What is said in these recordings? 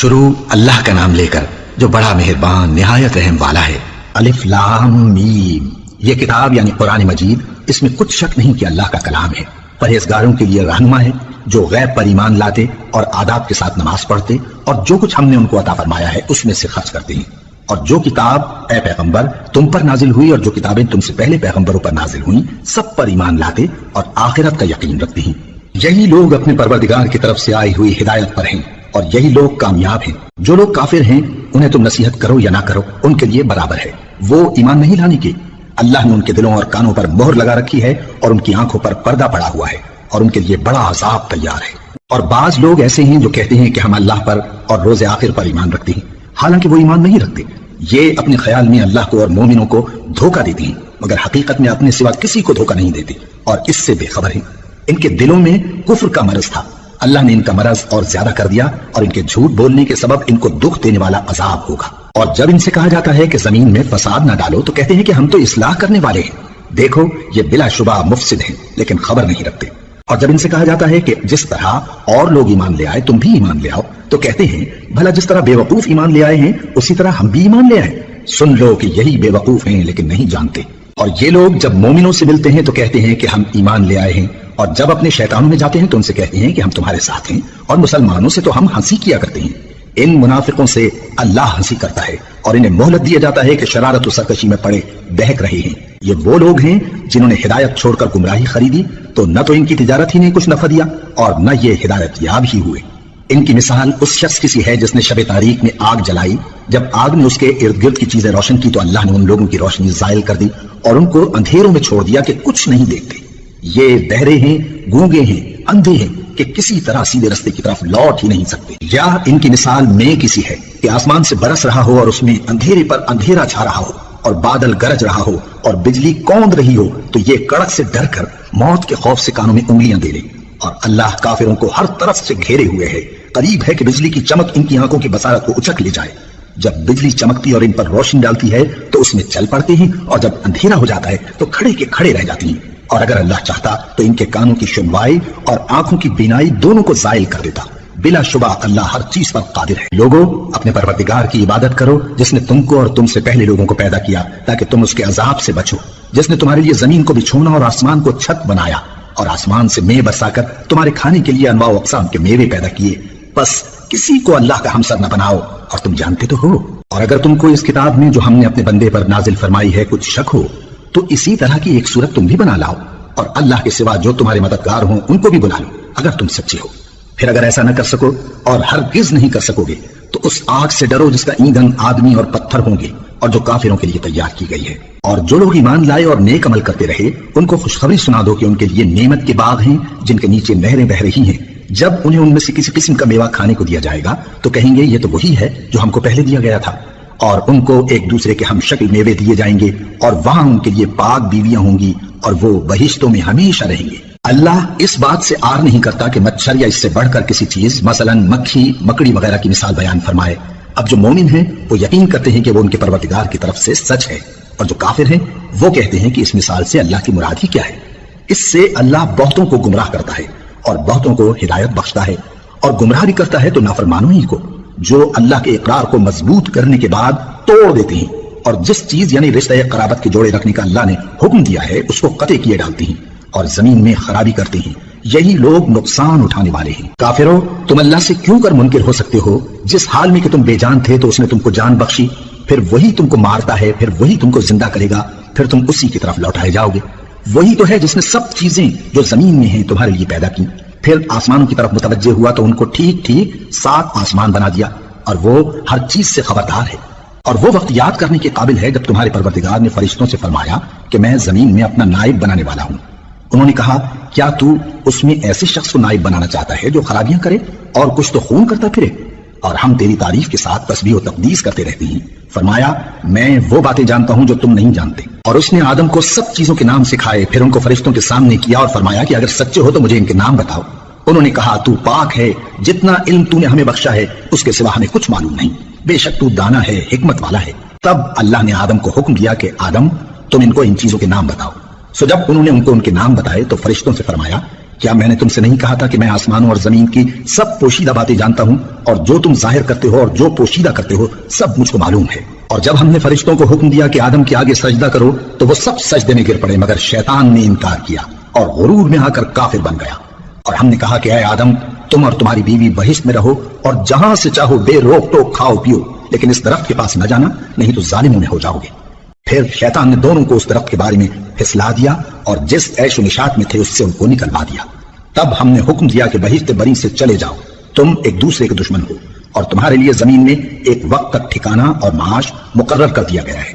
شروع اللہ کا نام لے کر جو بڑا مہربان نہایت رحم والا ہے۔ الف لام میم، یہ کتاب یعنی قرآن مجید، اس میں کچھ شک نہیں کہ اللہ کا کلام ہے، پرہیزگاروں کے لیے رہنما ہے جو غیب پر ایمان لاتے اور آداب کے ساتھ نماز پڑھتے اور جو کچھ ہم نے ان کو عطا فرمایا ہے اس میں سے خرچ کرتے ہیں، اور جو کتاب اے پیغمبر تم پر نازل ہوئی اور جو کتابیں تم سے پہلے پیغمبروں پر نازل ہوئیں سب پر ایمان لاتے اور آخرت کا یقین رکھتے ہیں۔ یہی لوگ اپنے پروردگار کی طرف سے آئی ہوئی ہدایت پر ہیں اور یہی لوگ کامیاب ہیں۔ جو لوگ کافر ہیں انہیں تم نصیحت کرو یا نہ کرو ان کے لیے برابر ہے، وہ ایمان نہیں لانے کے۔ اللہ نے ان کے دلوں اور کانوں پر مہر لگا رکھی ہے اور ان کی آنکھوں پر پردہ پڑا ہوا ہے اور ان کے لیے بڑا عذاب تیار ہے۔ اور بعض لوگ ایسے ہیں جو کہتے ہیں کہ ہم اللہ پر اور روز آخر پر ایمان رکھتے ہیں، حالانکہ وہ ایمان نہیں رکھتے۔ یہ اپنے خیال میں اللہ کو اور مومنوں کو دھوکہ دیتے ہیں، مگر حقیقت میں اپنے سوا کسی کو دھوکہ نہیں دیتے اور اس سے بے خبر ہیں۔ ان کے دلوں میں کفر کا مرض تھا، اللہ نے ان کا مرض اور زیادہ کر دیا اور ان کے جھوٹ بولنے کے سبب ان کو دکھ دینے والا عذاب ہوگا۔ اور جب ان سے کہا جاتا ہے کہ زمین میں فساد نہ ڈالو تو کہتے ہیں کہ ہم تو اصلاح کرنے والے ہیں، دیکھو یہ بلا شبہ مفسد ہیں لیکن خبر نہیں رکھتے۔ اور جب ان سے کہا جاتا ہے کہ جس طرح اور لوگ ایمان لے آئے تم بھی ایمان لے آؤ تو کہتے ہیں بھلا جس طرح بے وقوف ایمان لے آئے ہیں اسی طرح ہم بھی ایمان لے آئے۔ سن لو کہ یہی بے وقوف ہیں لیکن نہیں جانتے۔ اور یہ لوگ جب مومنوں سے ملتے ہیں تو کہتے ہیں کہ ہم ایمان لے آئے ہیں، اور جب اپنے شیطانوں میں جاتے ہیں تو ان سے کہتے ہیں کہ ہم تمہارے ساتھ ہیں، اور مسلمانوں سے تو ہم ہنسی کیا کرتے ہیں۔ ان منافقوں سے اللہ ہنسی کرتا ہے اور انہیں مہلت دیا جاتا ہے کہ شرارت و سرکشی میں پڑے بہک رہے ہیں۔ یہ وہ لوگ ہیں جنہوں نے ہدایت چھوڑ کر گمراہی خریدی تو نہ تو ان کی تجارت ہی نے کچھ نفع دیا اور نہ یہ ہدایت یاب ہی ہوئے۔ ان کی مثال اس شخص کی سی ہے جس نے شب تاریک میں آگ جلائی، جب آگ نے اس کے ارد گرد کی چیزیں روشن کی تو اللہ نے ان لوگوں کی روشنی زائل کر دی اور ان کو اندھیروں میں چھوڑ دیا کہ کچھ نہیں دیکھتے۔ یہ بہرے ہیں، گونگے ہیں، اندھے ہیں کہ کسی طرح سیدھے رستے کی طرف لوٹ ہی نہیں سکتے۔ یا ان کی مثال میں کسی ہے کہ آسمان سے برس رہا ہو اور اس میں اندھیرے پر اندھیرا چھا رہا ہو اور بادل گرج رہا ہو اور بجلی کوند رہی ہو تو یہ کڑک سے ڈر کر موت کے خوف سے کانوں میں انگلیاں دے لے۔ اور اللہ کافروں کو ہر طرف سے گھیرے ہوئے ہے، قریب ہے کہ بجلی کی چمک ان کی آنکھوں کی بصارت کو اچک لے جائے۔ جب بجلی چمکتی اور ان پر روشنی ڈالتی ہے تو اس میں چل پڑتے ہیں اور جب اندھیرا ہو جاتا ہے تو کھڑے کے کھڑے رہ جاتی ہیں۔ اور اگر اللہ چاہتا تو ان کے کانوں کی سنوائی اور آنکھوں کی بینائی دونوں کو زائل کر دیتا۔ بلا شبہ اللہ ہر چیز پر قادر ہے۔ لوگوں اپنے پروردگار کی عبادت کرو جس نے تم کو اور تم سے پہلے لوگوں کو پیدا کیا تاکہ تم اس کے عذاب سے بچو، جس نے تمہارے لیے زمین کو بچھونا اور آسمان کو چھت بنایا اور آسمان سے میوے برسا کر تمہارے کھانے کے لیے انواع و اقسام کے میوے پیدا کیے۔ بس کسی کو اللہ کا ہمسر نہ بناؤ اور تم جانتے تو ہو۔ اور اگر تم کو اس کتاب میں جو ہم نے اپنے بندے پر نازل فرمائی ہے کچھ شک ہو تو اسی طرح کی ایک صورت تم بھی بنا لاؤ اور اللہ کے سوا جو تمہارے مددگار ہوں ان کو بھی بلا لو اگر تم سچے ہو۔ پھر اگر ایسا نہ کر سکو اور ہرگز نہیں کر سکو گے تو اس آگ سے ڈرو جس کا ایندھن آدمی اور پتھر ہوں گے اور جو کافروں کے لیے تیار کی گئی ہے۔ اور جو لوگ ایمان لائے اور نیک عمل کرتے رہے ان کو خوشخبری سنا دو کہ ان کے لیے نعمت کے باغ ہیں جن کے نیچے نہریں بہ رہی ہیں۔ جب انہیں ان میں سے کسی قسم کا میوہ کھانے کو دیا جائے گا تو کہیں گے یہ تو وہی ہے جو ہم کو پہلے دیا گیا تھا، اور ان کو ایک دوسرے کے ہم شکل میوے دیے جائیں گے اور وہاں ان کے لیے پاک بیویاں ہوں گی اور وہ بہشتوں میں ہمیشہ رہیں گے۔ اللہ اس بات سے آر نہیں کرتا کہ مچھر یا اس سے بڑھ کر کسی چیز مثلا مکھی مکڑی وغیرہ کی مثال بیان فرمائے۔ اب جو مومن ہیں وہ یقین کرتے ہیں کہ وہ ان کے پروردگار کی طرف سے سچ ہے، اور جو کافر ہیں وہ کہتے ہیں کہ اس مثال سے اللہ کی مراد ہی کیا ہے۔ اس سے اللہ بہتوں کو گمراہ کرتا ہے اور بہتوں کو ہدایت بخشتا ہے، اور گمراہ بھی کرتا ہے تو نافرمانوں ہی کو جو اللہ کے اقرار کو مضبوط کرنے کے بعد توڑ دیتے ہیں اور جس چیز یعنی رشتہ قرابت کے جوڑے رکھنے کا اللہ نے حکم دیا ہے اس کو قطع کیے ڈالتے ہیں اور زمین میں خرابی کرتے ہیں۔ یہی لوگ نقصان اٹھانے والے ہیں۔ کافروں تم اللہ سے کیوں کر منکر ہو سکتے ہو؟ جس حال میں کہ تم بے جان تھے تو اس نے تم کو جان بخشی، پھر وہی تم کو مارتا ہے، پھر وہی تم کو زندہ کرے گا، پھر تم اسی کی طرف لوٹائے جاؤ گے۔ وہی تو ہے جس نے سب چیزیں جو زمین میں ہیں تمہارے لیے پیدا کی، پھر آسمانوں کی طرف متوجہ ہوا تو ان کو ٹھیک ٹھیک 7 آسمان بنا دیا، اور وہ ہر چیز سے خبردار ہے۔ اور وہ وقت یاد کرنے کے قابل ہے جب تمہارے پروردگار نے فرشتوں سے فرمایا کہ میں زمین میں اپنا نائب بنانے والا ہوں۔ انہوں نے کہا کیا تو اس میں ایسے شخص کو نائب بنانا چاہتا ہے جو خرابیاں کرے اور کچھ تو خون کرتا پھرے؟ اور ہم تیری تعریف کے ساتھ تسبیح و تقدیس کرتے رہتے ہیں۔ فرمایا میں وہ باتیں جانتا ہوں جو تم نہیں جانتے۔ اور اس نے آدم کو سب چیزوں کے نام سکھائے، پھر ان کو فرشتوں کے سامنے کیا اور فرمایا کہ اگر سچے ہو تو مجھے ان کے نام بتاؤ۔ انہوں نے کہا تو پاک ہے، جتنا علم تو نے ہمیں بخشا ہے اس کے سوا ہمیں کچھ معلوم نہیں، بے شک تو دانا ہے، حکمت والا ہے۔ تب اللہ نے آدم کو حکم دیا کہ آدم تم ان کو ان چیزوں کے نام بتاؤ۔ سو جب انہوں نے ان کو ان کے نام بتائے تو فرشتوں سے فرمایا کیا میں نے تم سے نہیں کہا تھا کہ میں آسمانوں اور زمین کی سب پوشیدہ باتیں جانتا ہوں، اور جو تم ظاہر کرتے ہو اور جو پوشیدہ کرتے ہو سب مجھ کو معلوم ہے؟ اور جب ہم نے فرشتوں کو حکم دیا کہ آدم کے آگے سجدہ کرو تو وہ سب سجدے میں گر پڑے، مگر شیطان نے انکار کیا اور غرور میں آ کر کافر بن گیا۔ اور ہم نے کہا کہ اے آدم، تم اور تمہاری بیوی بہشت میں رہو اور جہاں سے چاہو بے روک ٹوک کھاؤ پیو، لیکن اس درخت کے پاس نہ جانا، نہیں تو ظالموں میں ہو جاؤ گے۔ پھر شیطان نے دونوں کو اس درخت کے بارے میں پھسلا دیا اور جس عیش و نشاط میں تھے اس سے ان کو نکلوا دیا۔ تب ہم نے حکم دیا کہ بہشت بری سے چلے جاؤ، تم ایک دوسرے کے دشمن ہو، اور تمہارے لیے زمین میں ایک وقت تک ٹھکانہ اور معاش مقرر کر دیا گیا ہے۔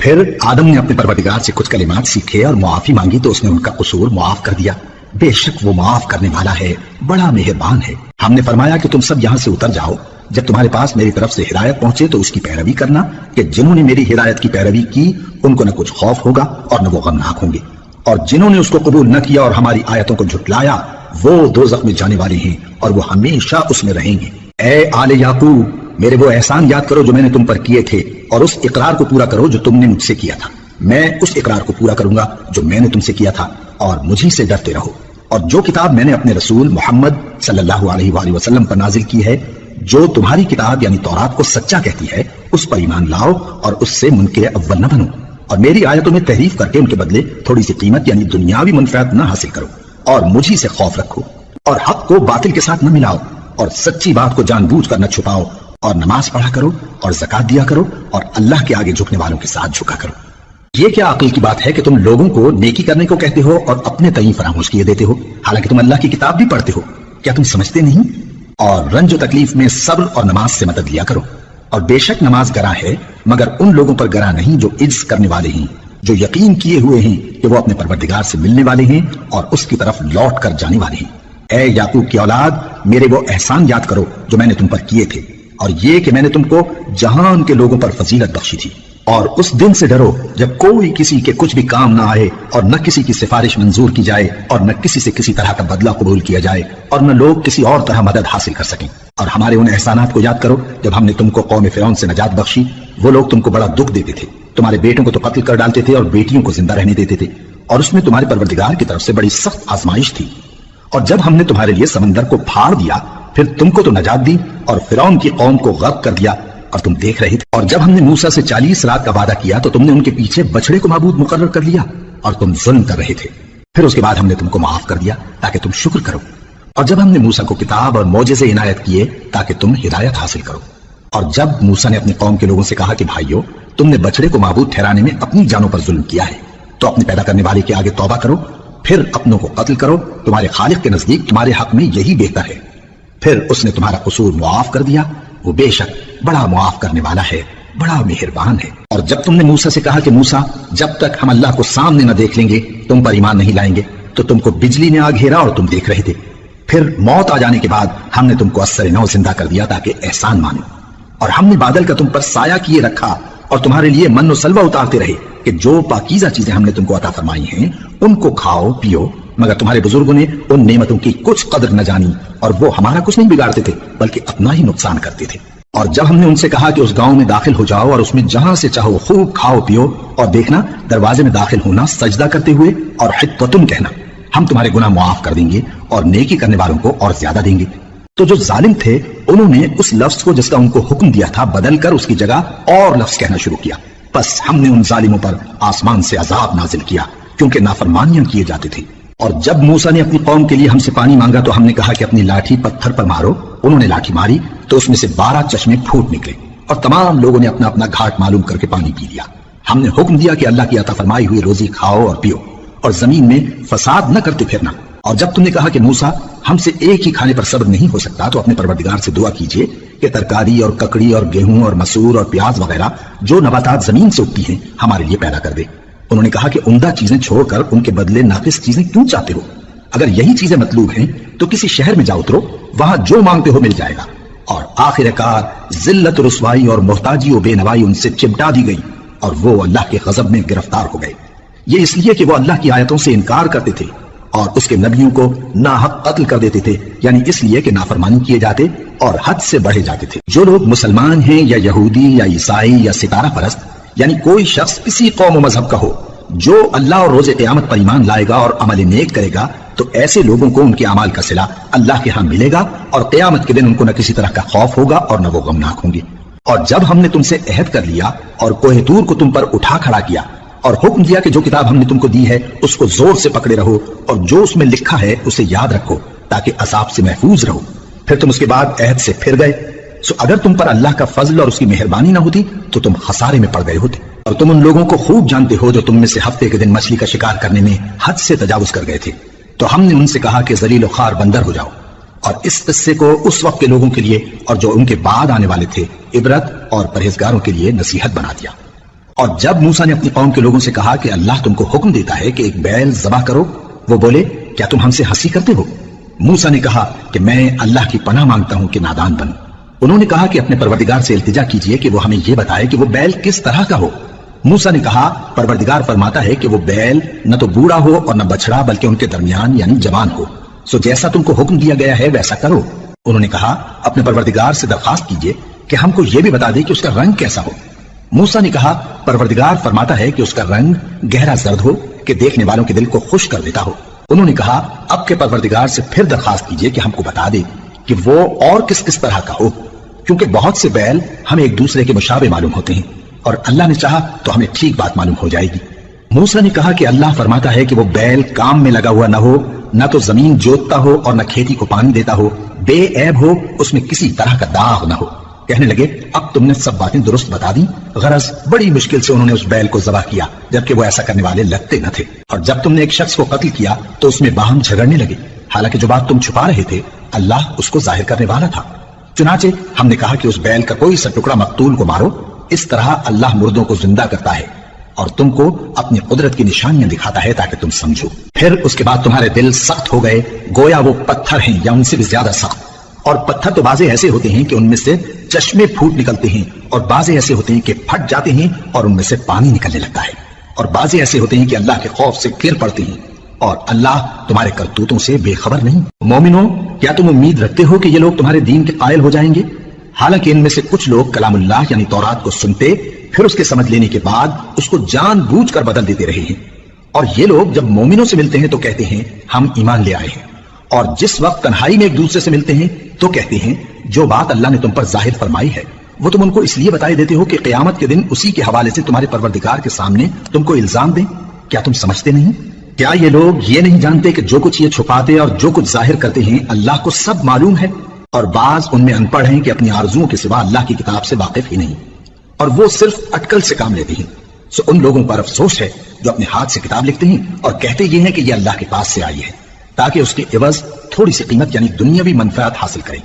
پھر آدم نے اپنے پروردگار سے کچھ کلمات سیکھے اور معافی مانگی تو اس نے ان کا قصور معاف کر دیا۔ بے شک وہ معاف کرنے والا ہے، بڑا مہربان ہے۔ ہم نے فرمایا کہ تم سب یہاں سے اتر جاؤ، جب تمہارے پاس میری طرف سے ہدایت پہنچے تو اس کی پیروی کرنا، کہ جنہوں نے میری ہدایت کی پیروی کی ان کو نہ کچھ خوف ہوگا اور نہ وہ غمناک ہوں گے، اور جنہوں نے اس کو قبول نہ کیا اور ہماری آیتوں کو جھٹلایا وہ دوزخ میں جانے والے ہیں اور وہ ہمیشہ اس میں رہیں گے۔ اے آل یعقوب، میرے وہ احسان یاد کرو جو میں نے تم پر کیے تھے، اور اس اقرار کو پورا کرو جو تم نے مجھ سے کیا تھا۔ میں اس اقرار کو پورا کروں گا جو میں نے تم سے کیا تھا، اور مجھی سے ڈرتے رہو۔ اور جو کتاب میں نے اپنے رسول محمد صلی اللہ علیہ وآلہ وسلم پر نازل کی ہے، جو تمہاری کتاب یعنی تورات کو سچا کہتی ہے، اس پر ایمان لاؤ اور اس سے منکر اول نہ بنو، اور میری آیتوں میں تحریف کر کے ان کے بدلے تھوڑی سی قیمت یعنی دنیاوی منفعت نہ حاصل کرو، اور مجھی سے خوف رکھو، اور حق کو باطل کے ساتھ نہ ملاؤ، اور سچی بات کو جان بوجھ کر نہ چھپاؤ، اور نماز پڑھا کرو اور زکات دیا کرو، اور اللہ کے آگے جھکنے والوں کے ساتھ جھکا کرو۔ یہ کیا عقل کی بات ہے کہ تم لوگوں کو نیکی کرنے کو کہتے ہو اور اپنے تئیں فراموش کیے دیتے ہو، حالانکہ تم اللہ کی کتاب بھی پڑھتے ہو؟ کیا تم سمجھتے نہیں؟ اور رنج و تکلیف میں صبر اور نماز سے مدد لیا کرو، اور بے شک نماز گراں ہے مگر ان لوگوں پر گراں نہیں جو عجز کرنے والے ہیں، جو یقین کیے ہوئے ہیں کہ وہ اپنے پروردگار سے ملنے والے ہیں اور اس کی طرف لوٹ کر جانے والے ہیں۔ اے یعقوب کی اولاد، میرے وہ احسان یاد کرو جو میں نے تم پر کیے تھے، اور یہ کہ میں نے تم کو جہان کے لوگوں پر فضیلت بخشی تھی۔ اور اس دن سے ڈرو جب کوئی کسی کے کچھ بھی کام نہ آئے، اور نہ کسی کی سفارش منظور کی جائے، اور نہ کسی سے کسی طرح کا بدلہ قبول کیا جائے، اور نہ لوگ کسی اور طرح مدد حاصل کر سکیں۔ اور ہمارے ان احسانات کو یاد کرو جب ہم نے تم کو قوم فرعون سے نجات بخشی۔ وہ لوگ تم کو بڑا دکھ دیتے تھے، تمہارے بیٹوں کو تو قتل کر ڈالتے تھے اور بیٹیوں کو زندہ رہنے دیتے تھے، اور اس میں تمہارے پروردگار کی طرف سے بڑی سخت آزمائش تھی۔ اور جب ہم نے تمہارے لیے سمندر کو پھاڑ دیا، پھر تم کو تو نجات دی اور فرعون کی قوم کو غرق کر دیا، اور تم دیکھ رہے تھے۔ اور جب ہم نے موسیٰ سے 40 رات کا وعدہ کیا تو تم نے ان کے پیچھے بچڑے کو معبود مقرر کر لیا، اور تم ظلم کر رہے تھے۔ پھر اس کے بعد ہم نے تم کو معاف کر دیا تاکہ تم شکر کرو۔ اور جب ہم نے موسیٰ کو کتاب اور معجزے عنایت کیے تاکہ تم ہدایت حاصل کرو۔ اور جب موسیٰ نے اپنی قوم کے لوگوں سے کہا کہ بھائیو، تم نے بچڑے کو معبود ٹھہرانے میں اپنی جانوں پر ظلم کیا ہے، تو اپنے پیدا کرنے والے کے آگے توبہ کرو، پھر اپنوں کو قتل کرو، تمہارے خالق کے نزدیک تمہارے حق میں یہی بہتر ہے۔ پھر اس نے تمہارا قصور معاف کر دیا، وہ بے شک بڑا معاف کرنے والا ہے، بڑا مہربان ہے۔ اور جب تم نے موسیٰ سے کہا کہ موسیٰ، جب تک ہم اللہ کو سامنے نہ دیکھ لیں گے تم پر ایمان نہیں لائیں گے، تو تم کو بجلی نے آ گھیرا اور تم دیکھ رہے تھے۔ پھر موت آ جانے کے بعد ہم نے تم کو اثر نو زندہ کر دیا تاکہ احسان مانو، اور ہم نے بادل کا تم پر سایہ کیے رکھا اور تمہارے لیے من و سلوہ اتارتے رہے کہ جو پاکیزہ چیزیں ہم نے تم کو عطا فرمائی ہیں ان کو کھاؤ پیو، مگر تمہارے بزرگوں نے ان نعمتوں کی کچھ قدر نہ جانی، اور وہ ہمارا کچھ نہیں بگاڑتے تھے بلکہ اپنا ہی نقصان کرتے تھے۔ اور جب ہم نے ان سے کہا کہ اس گاؤں میں داخل ہو جاؤ اور اس میں جہاں سے چاہو خوب کھاؤ پیو، اور دیکھنا دروازے میں داخل ہونا سجدہ کرتے ہوئے اور حطۃ کہنا، ہم تمہارے گناہ معاف کر دیں گے اور نیکی کرنے والوں کو اور زیادہ دیں گے۔ تو جو ظالم تھے انہوں نے اس لفظ کو جس کا ان کو حکم دیا تھا بدل کر اس کی جگہ اور لفظ کہنا شروع کیا، بس ہم نے ان ظالموں پر آسمان سے عذاب نازل کیا کیونکہ نافرمانیاں کیے جاتے تھے۔ اور جب موسیٰ نے اپنی قوم کے لیے ہم سے پانی مانگا تو ہم نے کہا کہ اپنی لاٹھی پتھر پر مارو۔ انہوں نے لاٹھی ماری تو اس میں سے 12 چشمے پھوٹ نکلے، اور تمام لوگوں نے اپنا اپنا گھاٹ معلوم کر کے پانی پی لیا۔ ہم نے حکم دیا کہ اللہ کی عطا فرمائی ہوئی روزی کھاؤ اور پیو، اور زمین میں فساد نہ کرتے پھرنا۔ اور جب تم نے کہا کہ موسیٰ ہم سے ایک ہی کھانے پر صبر نہیں ہو سکتا، تو اپنے پروردگار سے دعا کیجئے کہ ترکاری اور ککڑی اور گیہوں اور مسور اور پیاز وغیرہ جو نباتات زمین سے اگتی ہیں ہمارے لیے پیدا کر دے۔ انہوں نے کہا کہ عمدہ چیزیں چھوڑ کر ان کے بدلے ناقص چیزیں کیوں چاہتے ہو؟ اگر یہی چیزیں مطلوب ہیں تو کسی شہر میں جا اترو، وہاں جو مانگتے ہو مل جائے گا۔ اور آخر کار ذلت رسوائی اور محتاجی و بے نوائی ان سے چمٹا دی گئی، اور وہ اللہ کے غضب میں گرفتار ہو گئے۔ یہ اس لیے کہ وہ اللہ کی آیتوں سے انکار کرتے تھے اور اس کے نبیوں کو ناحق قتل کر دیتے تھے، یعنی اس لیے کہ نافرمانی کیے جاتے اور حد سے بڑھے جاتے تھے۔ جو لوگ مسلمان ہیں یا یہودی یا عیسائی یا ستارہ پرست، یعنی کوئی شخص کسی قوم و مذہب کا ہو، جو اللہ اور روز قیامت پر ایمان لائے گا اور عمل نیک کرے گا تو ایسے لوگوں کو ان کے اعمال کا صلہ اللہ کے ہاں ملے گا، اور قیامت کے دن ان کو نہ کسی طرح کا خوف ہوگا اور نہ وہ غمناک ہوں گے۔ اور جب ہم نے تم سے عہد کر لیا اور کوہ طور کو تم پر اٹھا کھڑا کیا اور حکم دیا کہ جو کتاب ہم نے تم کو دی ہے اس کو زور سے پکڑے رہو اور جو اس میں لکھا ہے اسے یاد رکھو تاکہ عذاب سے محفوظ رہو، پھر تم اس کے بعد عہد سے پھر گئے، سو اگر تم پر اللہ کا فضل اور اس کی مہربانی نہ ہوتی تو تم خسارے میں پڑ گئے ہوتے۔ اور تم ان لوگوں کو خوب جانتے ہو جو تم میں سے ہفتے کے دن مچھلی کا شکار کرنے میں حد سے تجاوز کر گئے تھے، تو ہم نے ان سے کہا کہ ذلیل و خوار بندر ہو جاؤ، اور اس قصے کو اس وقت کے لوگوں کے لیے اور جو ان کے بعد آنے والے تھے عبرت اور پرہیزگاروں کے لیے نصیحت بنا دیا۔ اور جب موسیٰ نے اپنی قوم کے لوگوں سے کہا کہ اللہ تم کو حکم دیتا ہے کہ ایک بیل ذبح کرو، وہ بولے کیا تم ہم سے ہنسی کرتے ہو؟ موسیٰ نے کہا کہ میں اللہ کی پناہ مانگتا ہوں کہ نادان بنوں۔ انہوں نے کہا کہ اپنے پروردگار سے التجا کیجئے کہ وہ ہمیں یہ بتائے کہ وہ بیل کس طرح کا ہو۔ موسیٰ نے کہا پروردگار فرماتا ہے کہ وہ بیل نہ تو بوڑھا ہو اور نہ بچڑا بلکہ ان کے درمیان یعنی جوان ہو، سو جیسا تم کو حکم دیا گیا ہے ویسا کرو۔ انہوں نے کہا اپنے پروردگار سے درخواست کیجئے کہ ہم کو یہ بھی بتا دے کہ اس کا رنگ کیسا ہو۔ موسیٰ نے کہا پروردگار فرماتا ہے کہ اس کا رنگ گہرا زرد ہو کہ دیکھنے والوں کے دل کو خوش کر دیتا ہو۔ انہوں نے کہا اب کے پروردگار سے پھر درخواست کیجئے کہ ہم کو بتا دے کہ وہ اور کس کس طرح کا ہو، کیونکہ بہت سے بیل ہمیں ایک دوسرے کے مشابہ معلوم ہوتے ہیں، اور اللہ نے چاہا تو ہمیں ٹھیک بات معلوم ہو جائے گی۔ موسیٰ نے کہا کہ اللہ فرماتا ہے کہ وہ بیل کام میں لگا ہوا نہ ہو، نہ تو زمین جوتتا ہو اور نہ کھیتی کو پانی دیتا ہو، بے عیب ہو، اس میں کسی طرح کا داغ نہ ہو۔ کہنے لگے اب تم نے سب باتیں درست بتا دی۔ غرض بڑی مشکل سے انہوں نے اس بیل کو ذبح کیا جبکہ وہ ایسا کرنے والے لگتے نہ تھے۔ اور جب تم نے ایک شخص کو قتل کیا تو اس میں باہم جھگڑنے لگے، حالانکہ جو بات تم چھپا رہے تھے اللہ اس کو ظاہر کرنے والا تھا۔ چنانچہ ہم نے کہا کہ اس بیل کا کوئی سا ٹکڑا مقتول کو مارو، اس طرح اللہ مردوں کو زندہ کرتا ہے اور تم کو اپنی قدرت کی نشانیاں دکھاتا ہے تاکہ تم سمجھو۔ پھر اس کے بعد تمہارے دل سخت ہو گئے گویا وہ پتھر ہیں یا ان سے بھی زیادہ سخت، اور پتھر تو بعضے ایسے ہوتے ہیں کہ ان میں سے چشمے پھوٹ نکلتے ہیں، اور بعضے ایسے ہوتے ہیں کہ پھٹ جاتے ہیں اور ان میں سے پانی نکلنے لگتا ہے، اور بعضے ایسے ہوتے ہیں کہ اللہ کے خوف سے گر پڑتے ہیں، اور اللہ تمہارے کرتوتوں سے بے خبر نہیں۔ مومنو کیا تم امید رکھتے ہو کہ یہ لوگ تمہارے دین کے قائل ہو جائیں گے؟ حالانکہ ان میں سے کچھ لوگ کلام اللہ یعنی تورات کو سنتے پھر اس کے سمجھ لینے کے بعد اس کو جان بوجھ کر بدل دیتے رہے ہیں، اور یہ لوگ جب مومنوں سے ملتے ہیں تو کہتے ہیں ہم ایمان لے آئے ہیں، اور جس وقت تنہائی میں ایک دوسرے سے ملتے ہیں تو کہتے ہیں جو بات اللہ نے تم پر ظاہر فرمائی ہے وہ تم ان کو اس لیے بتائے دیتے ہو کہ قیامت کے دن اسی کے حوالے سے تمہارے پروردگار کے سامنے تم کو الزام دیں۔ کیا تم سمجھتے نہیں؟ کیا یہ لوگ یہ نہیں جانتے کہ جو کچھ یہ چھپاتے اور جو کچھ ظاہر کرتے ہیں اللہ کو سب معلوم ہے؟ اور بعض ان میں ان پڑھ ہیں کہ اپنی آرزوؤں کے سوا اللہ کی کتاب سے واقف ہی نہیں، اور وہ صرف اٹکل سے کام لیتے ہیں۔ سو ان لوگوں پر افسوس ہے جو اپنے ہاتھ سے کتاب لکھتے ہیں اور کہتے یہ ہیں کہ یہ اللہ کے پاس سے آئی ہے تاکہ اس کے عوض تھوڑی سی قیمت یعنی دنیاوی منفعت حاصل کریں۔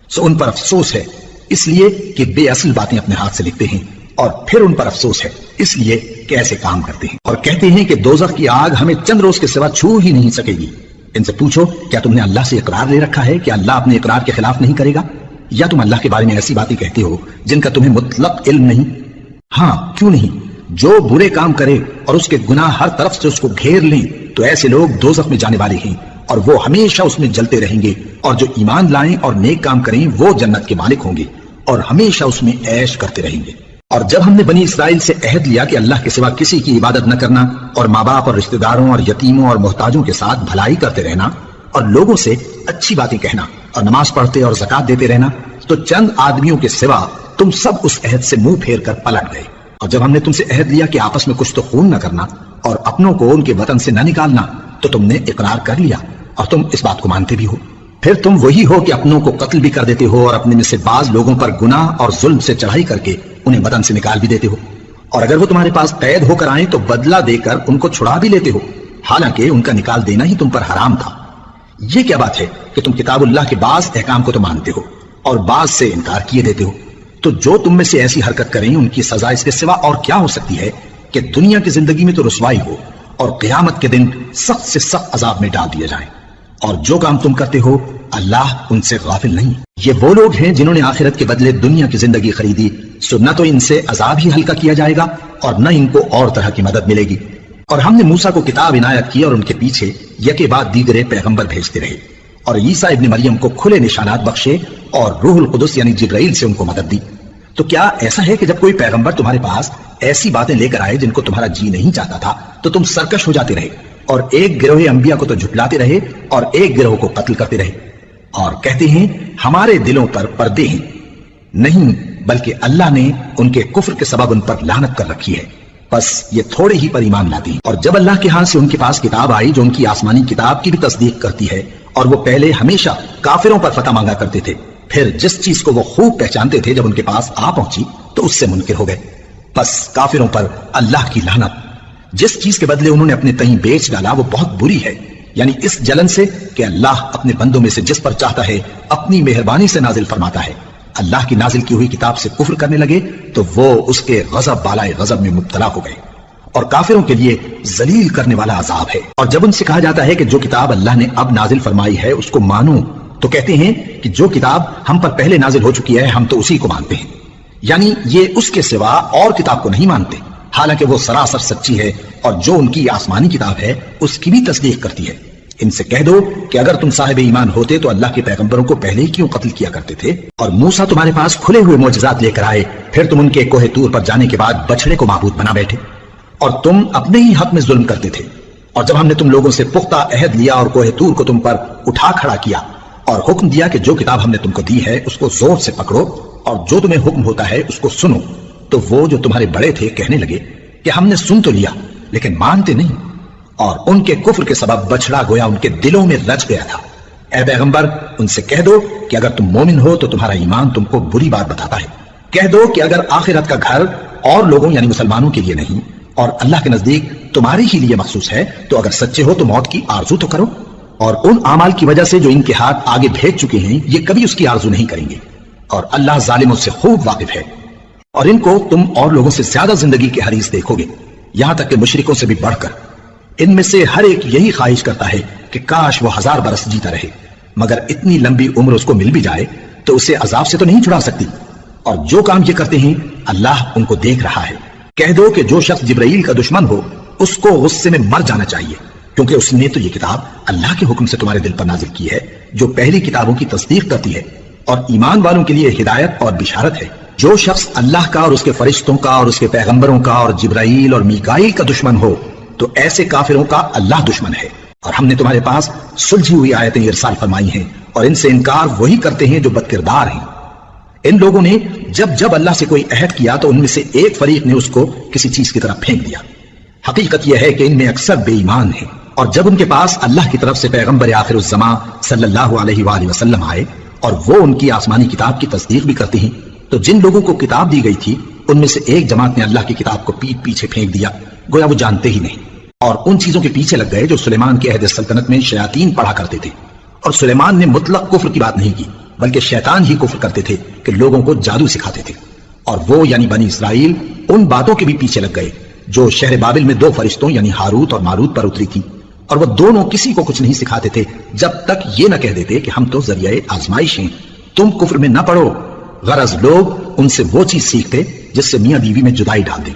سو ان پر افسوس ہے اس لیے کہ بے اصل باتیں اپنے ہاتھ سے لکھتے ہیں، اور پھر ان پر افسوس ہے اس لیے کہ ایسے کام کرتے ہیں، اور کہتے ہیں کہ دوزخ کی آگ ہمیں چند روز کے سوا چھو ہی نہیں سکے گی۔ ان سے پوچھو کیا تم نے اللہ سے اقرار لے رکھا ہے کہ اللہ اپنے اقرار کے خلاف نہیں کرے گا، یا تم اللہ کے بارے میں ایسی باتیں کہتے ہو جن کا تمہیں مطلق علم نہیں؟ ہاں کیوں نہیں، جو برے کام کرے اور اس کے گناہ ہر طرف سے اس کو گھیر لیں تو ایسے لوگ دوزخ میں جانے والے ہیں اور وہ ہمیشہ اس میں جلتے رہیں گے، اور جو ایمان لائیں اور نیک کام کریں وہ جنت کے مالک ہوں گے اور ہمیشہ اس میں عیش کرتے رہیں گے۔ اور جب ہم نے بنی اسرائیل سے عہد لیا کہ اللہ کے سوا کسی کی عبادت نہ کرنا اور ماں باپ اور رشتہ داروں اور یتیموں اور محتاجوں کے ساتھ بھلائی کرتے رہنا اور لوگوں سے اچھی باتیں کہنا اور نماز پڑھتے اور زکات دیتے رہنا، تو چند آدمیوں کے سوا تم سب اس عہد سے منہ پھیر کر پلٹ گئے۔ اور جب ہم نے تم سے عہد لیا کہ آپس میں کچھ تو خون نہ کرنا اور اپنوں کو ان کے وطن سے نہ نکالنا، تو تم نے اقرار کر لیا اور تم اس بات کو مانتے بھی ہو۔ پھر تم وہی ہو کہ اپنوں کو قتل بھی کر دیتے ہو اور اپنے میں سے بعض لوگوں پر گناہ اور ظلم سے چڑھائی کر کے انہیں وطن سے نکال بھی دیتے ہو، اور اگر وہ تمہارے پاس قید ہو کر آئیں تو بدلہ دے کر ان کو چھڑا بھی لیتے ہو، حالانکہ ان کا نکال دینا ہی تم پر حرام تھا۔ یہ کیا بات ہے کہ تم کتاب اللہ کے بعض احکام کو تو مانتے ہو اور بعض سے انکار کیے دیتے ہو؟ تو جو تم میں سے ایسی حرکت کریں ان کی سزا اس کے سوا اور کیا ہو سکتی ہے کہ دنیا کی زندگی میں تو رسوائی ہو اور قیامت کے دن سخت سے سخت عذاب میں ڈال دیا جائیں۔ اور جو کام تم کرتے ہو اللہ ان سے غافل نہیں۔ یہ وہ لوگ ہیں جنہوں نے آخرت کے بدلے دنیا کی زندگی خریدی، سو نہ تو ان سے عذاب ہی ہلکا کیا جائے گا اور نہ ان کو اور طرح کی مدد ملے گی۔ اور ہم نے موسیٰ کو کتاب عنایت کی اور ان کے پیچھے یکے بعد دیگرے پیغمبر بھیجتے رہے، اور عیسیٰ ابن مریم کو کھلے نشانات بخشے اور روح القدس یعنی جبرائیل سے ان کو مدد دی۔ تو کیا ایسا ہے کہ جب کوئی پیغمبر تمہارے پاس ایسی باتیں لے کر آئے جن کو تمہارا جی نہیں چاہتا تھا تو تم سرکش ہو جاتے رہے اور ایک گروہ انبیاء کو تو جھٹلاتے رہے اور ایک گروہ کو قتل کرتے رہے اور کہتے ہیں ہمارے دلوں پر پردے ہیں؟ نہیں، بلکہ اللہ نے ان کے کفر کے سبب ان پر لعنت کر رکھی ہے، بس یہ تھوڑے ہی پر ایمان لاتے ہیں۔ اور جب اللہ کے ہاں سے ان کے پاس کتاب آئی جو ان کی آسمانی کتاب کی بھی تصدیق کرتی ہے، اور وہ پہلے ہمیشہ کافروں پر فتح مانگا کرتے تھے، پھر جس چیز کو وہ خوب پہچانتے تھے جب ان کے پاس آ پہنچی تو اس سے منکر ہو گئے، بس کافروں پر اللہ کی لعنت۔ جس چیز کے بدلے انہوں نے اپنے تئیں بیچ ڈالا وہ بہت بری ہے، یعنی اس جلن سے کہ اللہ اپنے بندوں میں سے جس پر چاہتا ہے اپنی مہربانی سے نازل فرماتا ہے۔ اللہ کی نازل کی ہوئی کتاب سے کفر کرنے لگے تو وہ اس کے غضب بالائے غضب میں مبتلا ہو گئے، اور کافروں کے لیے ذلیل کرنے والا عذاب ہے۔ اور جب ان سے کہا جاتا ہے کہ جو کتاب اللہ نے اب نازل فرمائی ہے اس کو مانو، تو کہتے ہیں کہ جو کتاب ہم پر پہلے نازل ہو چکی ہے ہم تو اسی کو مانتے ہیں، یعنی یہ اس کے سوا اور کتاب کو نہیں مانتے، حالانکہ وہ سراسر سچی ہے اور جو ان کی آسمانی کتاب ہے اس کی بھی تصدیق کرتی ہے۔ ان سے کہہ دو کہ اگر تم صاحب ایمان ہوتے تو اللہ کے پیغمبروں کو پہلے ہی کیوں قتل کیا کرتے تھے؟ اور موسیٰ تمہارے پاس کھلے ہوئے معجزات لے کر آئے، پھر تم ان کے کوہ طور پر جانے کے بعد بچڑے کو معبود بنا بیٹھے، اور تم اپنے ہی حق میں ظلم کرتے تھے۔ اور جب ہم نے تم لوگوں سے پختہ عہد لیا اور کوہ طور کو تم پر اٹھا کھڑا کیا اور حکم دیا کہ جو کتاب ہم نے تم کو دی ہے اس کو زور سے پکڑو اور جو تمہیں حکم ہوتا ہے اس کو سنو، تو وہ جو تمہارے بڑے تھے کہنے لگے کہ ہم نے سن تو لیا لیکن مانتے نہیں، اور ان کے کفر کے سبب بچڑا گویا ان کے دلوں میں رچ گیا تھا۔ اے پیغمبر ان سے کہہ دو کہ اگر تم مومن ہو تو تمہارا ایمان تم کو بری بات بتاتا ہے۔ کہہ دو کہ اگر آخرت کا گھر اور لوگوں یعنی مسلمانوں کے لیے نہیں اور اللہ کے نزدیک تمہارے ہی لیے مخصوص ہے تو اگر سچے ہو تو موت کی آرزو تو کرو، اور ان اعمال کی وجہ سے جو ان کے ہاتھ آگے بھیج چکے ہیں یہ کبھی اس کی آرزو نہیں کریں گے، اور اللہ ظالموں سے خوب واقف ہے۔ اور ان کو تم اور لوگوں سے زیادہ زندگی کے حریص دیکھو گے، یہاں تک کہ مشرکوں سے بھی بڑھ کر۔ ان میں سے ہر ایک یہی خواہش کرتا ہے کہ کاش وہ 1000 برس جیتا رہے، مگر اتنی لمبی عمر اس کو مل بھی جائے تو اسے عذاب سے تو نہیں چھڑا سکتی، اور جو کام یہ کرتے ہیں اللہ ان کو دیکھ رہا ہے۔ کہہ دو کہ جو شخص جبرائیل کا دشمن ہو اس کو غصے میں مر جانا چاہیے، کیونکہ اس نے تو یہ کتاب اللہ کے حکم سے تمہارے دل پر نازل کی ہے جو پہلی کتابوں کی تصدیق کرتی ہے اور ایمان والوں کے لیے ہدایت اور بشارت ہے۔ جو شخص اللہ کا اور اس کے فرشتوں کا اور اس کے پیغمبروں کا اور جبرائیل اور میکائیل کا دشمن ہو تو ایسے کافروں کا اللہ دشمن ہے۔ اور ہم نے تمہارے پاس سلجھی ہوئی آیتیں ارسال فرمائی ہیں اور ان سے انکار وہی کرتے ہیں جو بد کردار ہیں۔ ان لوگوں نے جب اللہ سے کوئی عہد کیا تو ان میں سے ایک فریق نے اس کو کسی چیز کی طرف پھینک دیا۔ حقیقت یہ ہے کہ ان میں اکثر بے ایمان ہیں، اور جب ان کے پاس اللہ کی طرف سے پیغمبر آخر الزمان صلی اللہ علیہ وآلہ وسلم آئے اور وہ ان کی آسمانی کتاب کی تصدیق بھی کرتے ہیں تو جن لوگوں کو کتاب دی گئی تھی ان میں سے ایک جماعت نے اللہ کی کتاب کو پیٹ پیچھے پھینک دیا، گویا وہ جانتے ہی نہیں، اور ان چیزوں کے پیچھے لگ گئے جو سلیمان کے عہد سلطنت میں شیاطین پڑھا کرتے تھے۔ اور سلیمان نے مطلق کفر کی بات نہیں کی بلکہ شیطان ہی کفر کرتے تھے کہ لوگوں کو جادو سکھاتے تھے، اور وہ یعنی بنی اسرائیل ان باتوں کے بھی پیچھے لگ گئے جو شہر بابل میں 2 فرشتوں یعنی ہاروت اور ماروت پر اتری تھی، اور وہ دونوں کسی کو کچھ نہیں سکھاتے تھے جب تک یہ نہ کہہ دیتے کہ ہم تو ذریعہ آزمائش ہیں، تم کفر میں نہ پڑو۔ غرض لوگ ان سے وہ چیز سیکھتے جس سے میاں بیوی میں جدائی ڈال دیں،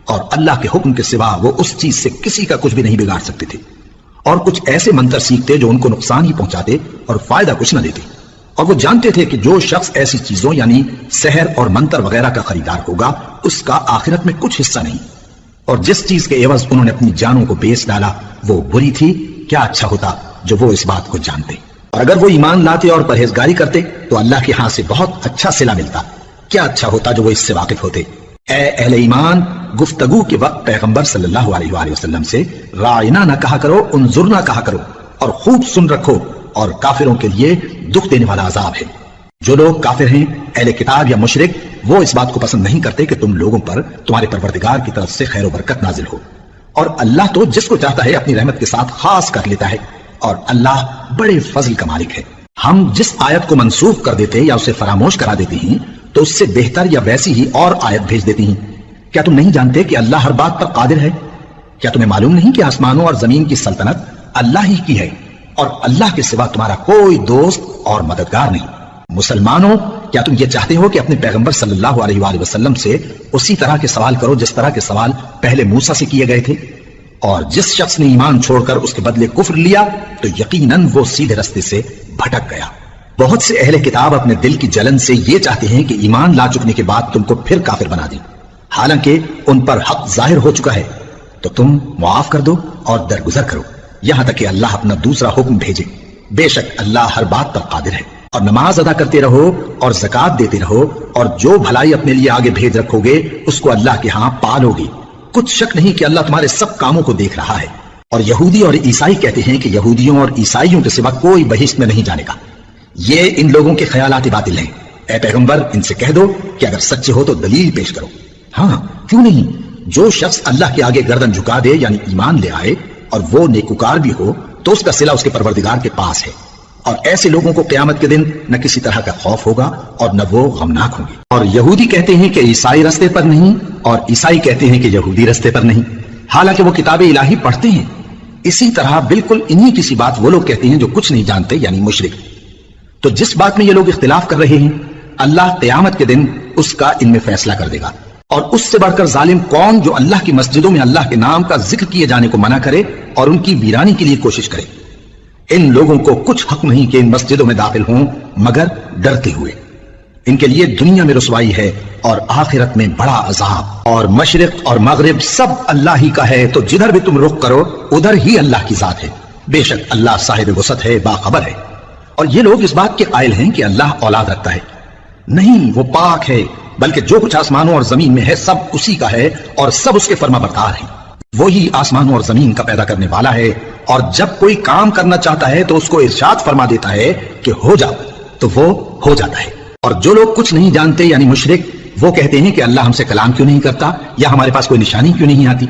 اور اللہ کے حکم کے سوا وہ اس چیز سے کسی کا کچھ بھی نہیں بگاڑ سکتے تھے، اور کچھ ایسے منتر سیکھتے جو ان کو نقصان ہی پہنچاتے اور فائدہ کچھ نہ دیتے، اور وہ جانتے تھے کہ جو شخص ایسی چیزوں یعنی سحر اور منتر وغیرہ کا خریدار ہوگا اس کا آخرت میں کچھ حصہ نہیں، اور جس چیز کے عوض انہوں نے اپنی جانوں کو بیچ ڈالا وہ بری تھی۔ کیا اچھا ہوتا جو وہ اس بات کو جانتے، اور اگر وہ ایمان لاتے اور پرہیزگاری کرتے تو اللہ کے ہاں سے بہت اچھا صلہ ملتا۔ کیا اچھا ہوتا جو وہ اس سے واقف ہوتے۔ اے اہل ایمان، گفتگو کے وقت پیغمبر صلی اللہ علیہ وآلہ وسلم سے رائنا نہ کہا کرو، انظرنا کہا کرو، اور خوب سن رکھو، اور کافروں کے لیے دکھ دینے والا عذاب ہے۔ جو لوگ کافر ہیں اہل کتاب یا مشرک وہ اس بات کو پسند نہیں کرتے کہ تم لوگوں پر تمہارے پروردگار کی طرف سے خیر و برکت نازل ہو، اور اللہ تو جس کو چاہتا ہے اپنی رحمت کے ساتھ خاص کر لیتا ہے، اور اللہ بڑے فضل کا مالک ہے۔ ہم جس آیت کو منسوخ کر دیتے یا اسے فراموش کرا دیتے ہیں تو اس سے بہتر یا ویسی ہی اور آیت بھیج دیتے ہیں۔ کیا تم نہیں جانتے کہ اللہ ہر بات پر قادر ہے؟ کیا تمہیں معلوم نہیں کہ آسمانوں اور زمین کی سلطنت اللہ ہی کی ہے، اور اللہ کے سوا تمہارا کوئی دوست اور مددگار نہیں؟ مسلمانوں، کیا تم یہ چاہتے ہو کہ اپنے پیغمبر صلی اللہ علیہ وآلہ وسلم سے اسی طرح کے سوال کرو جس طرح کے سوال پہلے موسیٰ سے کیے گئے تھے؟ اور جس شخص نے ایمان چھوڑ کر اس کے بدلے کفر لیا تو یقیناً وہ سیدھے رستے سے بھٹک گیا۔ بہت سے اہل کتاب اپنے دل کی جلن سے یہ چاہتے ہیں کہ ایمان لا چکنے کے بعد تم کو پھر کافر بنا دیں، حالانکہ ان پر حق ظاہر ہو چکا ہے۔ تو تم معاف کر دو اور درگزر کرو یہاں تک کہ اللہ اپنا دوسرا حکم بھیجے۔ بے شک اللہ ہر بات پر قادر ہے۔ اور نماز ادا کرتے رہو اور زکوٰۃ دیتے رہو، اور جو بھلائی اپنے لیے آگے بھیج رکھو گے اس کو اللہ کے ہاں پالو گے۔ کچھ شک نہیں کہ اللہ تمہارے سب کاموں کو دیکھ رہا ہے۔ اور یہودی اور عیسائی کہتے ہیں کہ یہودیوں اور عیسائیوں کے سوا کوئی بہشت میں نہیں جانے کا۔ یہ ان لوگوں کے خیالات باطل ہیں۔ اے پیغمبر ان سے کہہ دو کہ اگر سچے ہو تو دلیل پیش کرو۔ ہاں کیوں نہیں، جو شخص اللہ کے آگے گردن جھکا دے یعنی ایمان لے آئے اور وہ نیکوکار بھی ہو تو اس کا صلہ اس کے پروردگار کے پاس ہے، اور ایسے لوگوں کو قیامت کے دن نہ کسی طرح کا خوف ہوگا اور نہ وہ غمناک ہوں گے۔ اور یہودی کہتے ہیں کہ عیسائی رستے پر نہیں، اور عیسائی کہتے ہیں کہ یہودی رستے پر نہیں، حالانکہ وہ کتاب الہی پڑھتے ہیں۔ اسی طرح بالکل انہی کسی بات وہ لوگ کہتے ہیں جو کچھ نہیں جانتے یعنی مشرک۔ تو جس بات میں یہ لوگ اختلاف کر رہے ہیں اللہ قیامت کے دن اس کا ان میں فیصلہ کر دے گا۔ اور اس سے بڑھ کر ظالم کون جو اللہ کی مسجدوں میں اللہ کے نام کا ذکر کیے جانے کو منع کرے اور ان کی ویرانی کے لیے کوشش کرے۔ ان لوگوں کو کچھ حق نہیں کہ ان مسجدوں میں داخل ہوں مگر ڈرتے ہوئے۔ ان کے لیے دنیا میں رسوائی ہے اور آخرت میں بڑا عذاب۔ اور مشرق اور مغرب سب اللہ ہی کا ہے، تو جدھر بھی تم رخ کرو ادھر ہی اللہ کی ذات ہے۔ بے شک اللہ صاحب وسعت ہے، باخبر ہے۔ اور یہ لوگ اس بات کے قائل ہیں کہ اللہ اولاد رکھتا ہے۔ نہیں، وہ پاک ہے، بلکہ جو کچھ آسمانوں اور زمین میں ہے سب اسی کا ہے اور سب اس کے فرما بردار ہیں۔ وہی آسمانوں اور زمین کا پیدا کرنے والا ہے، اور جب کوئی کام کرنا چاہتا ہے تو اس کو ارشاد فرما دیتا ہے کہ ہو جا، تو وہ ہو جاتا ہے۔ اور جو لوگ کچھ نہیں جانتے یعنی مشرک، وہ کہتے ہیں کہ اللہ ہم سے کلام کیوں نہیں کرتا یا ہمارے پاس کوئی نشانی کیوں نہیں آتی۔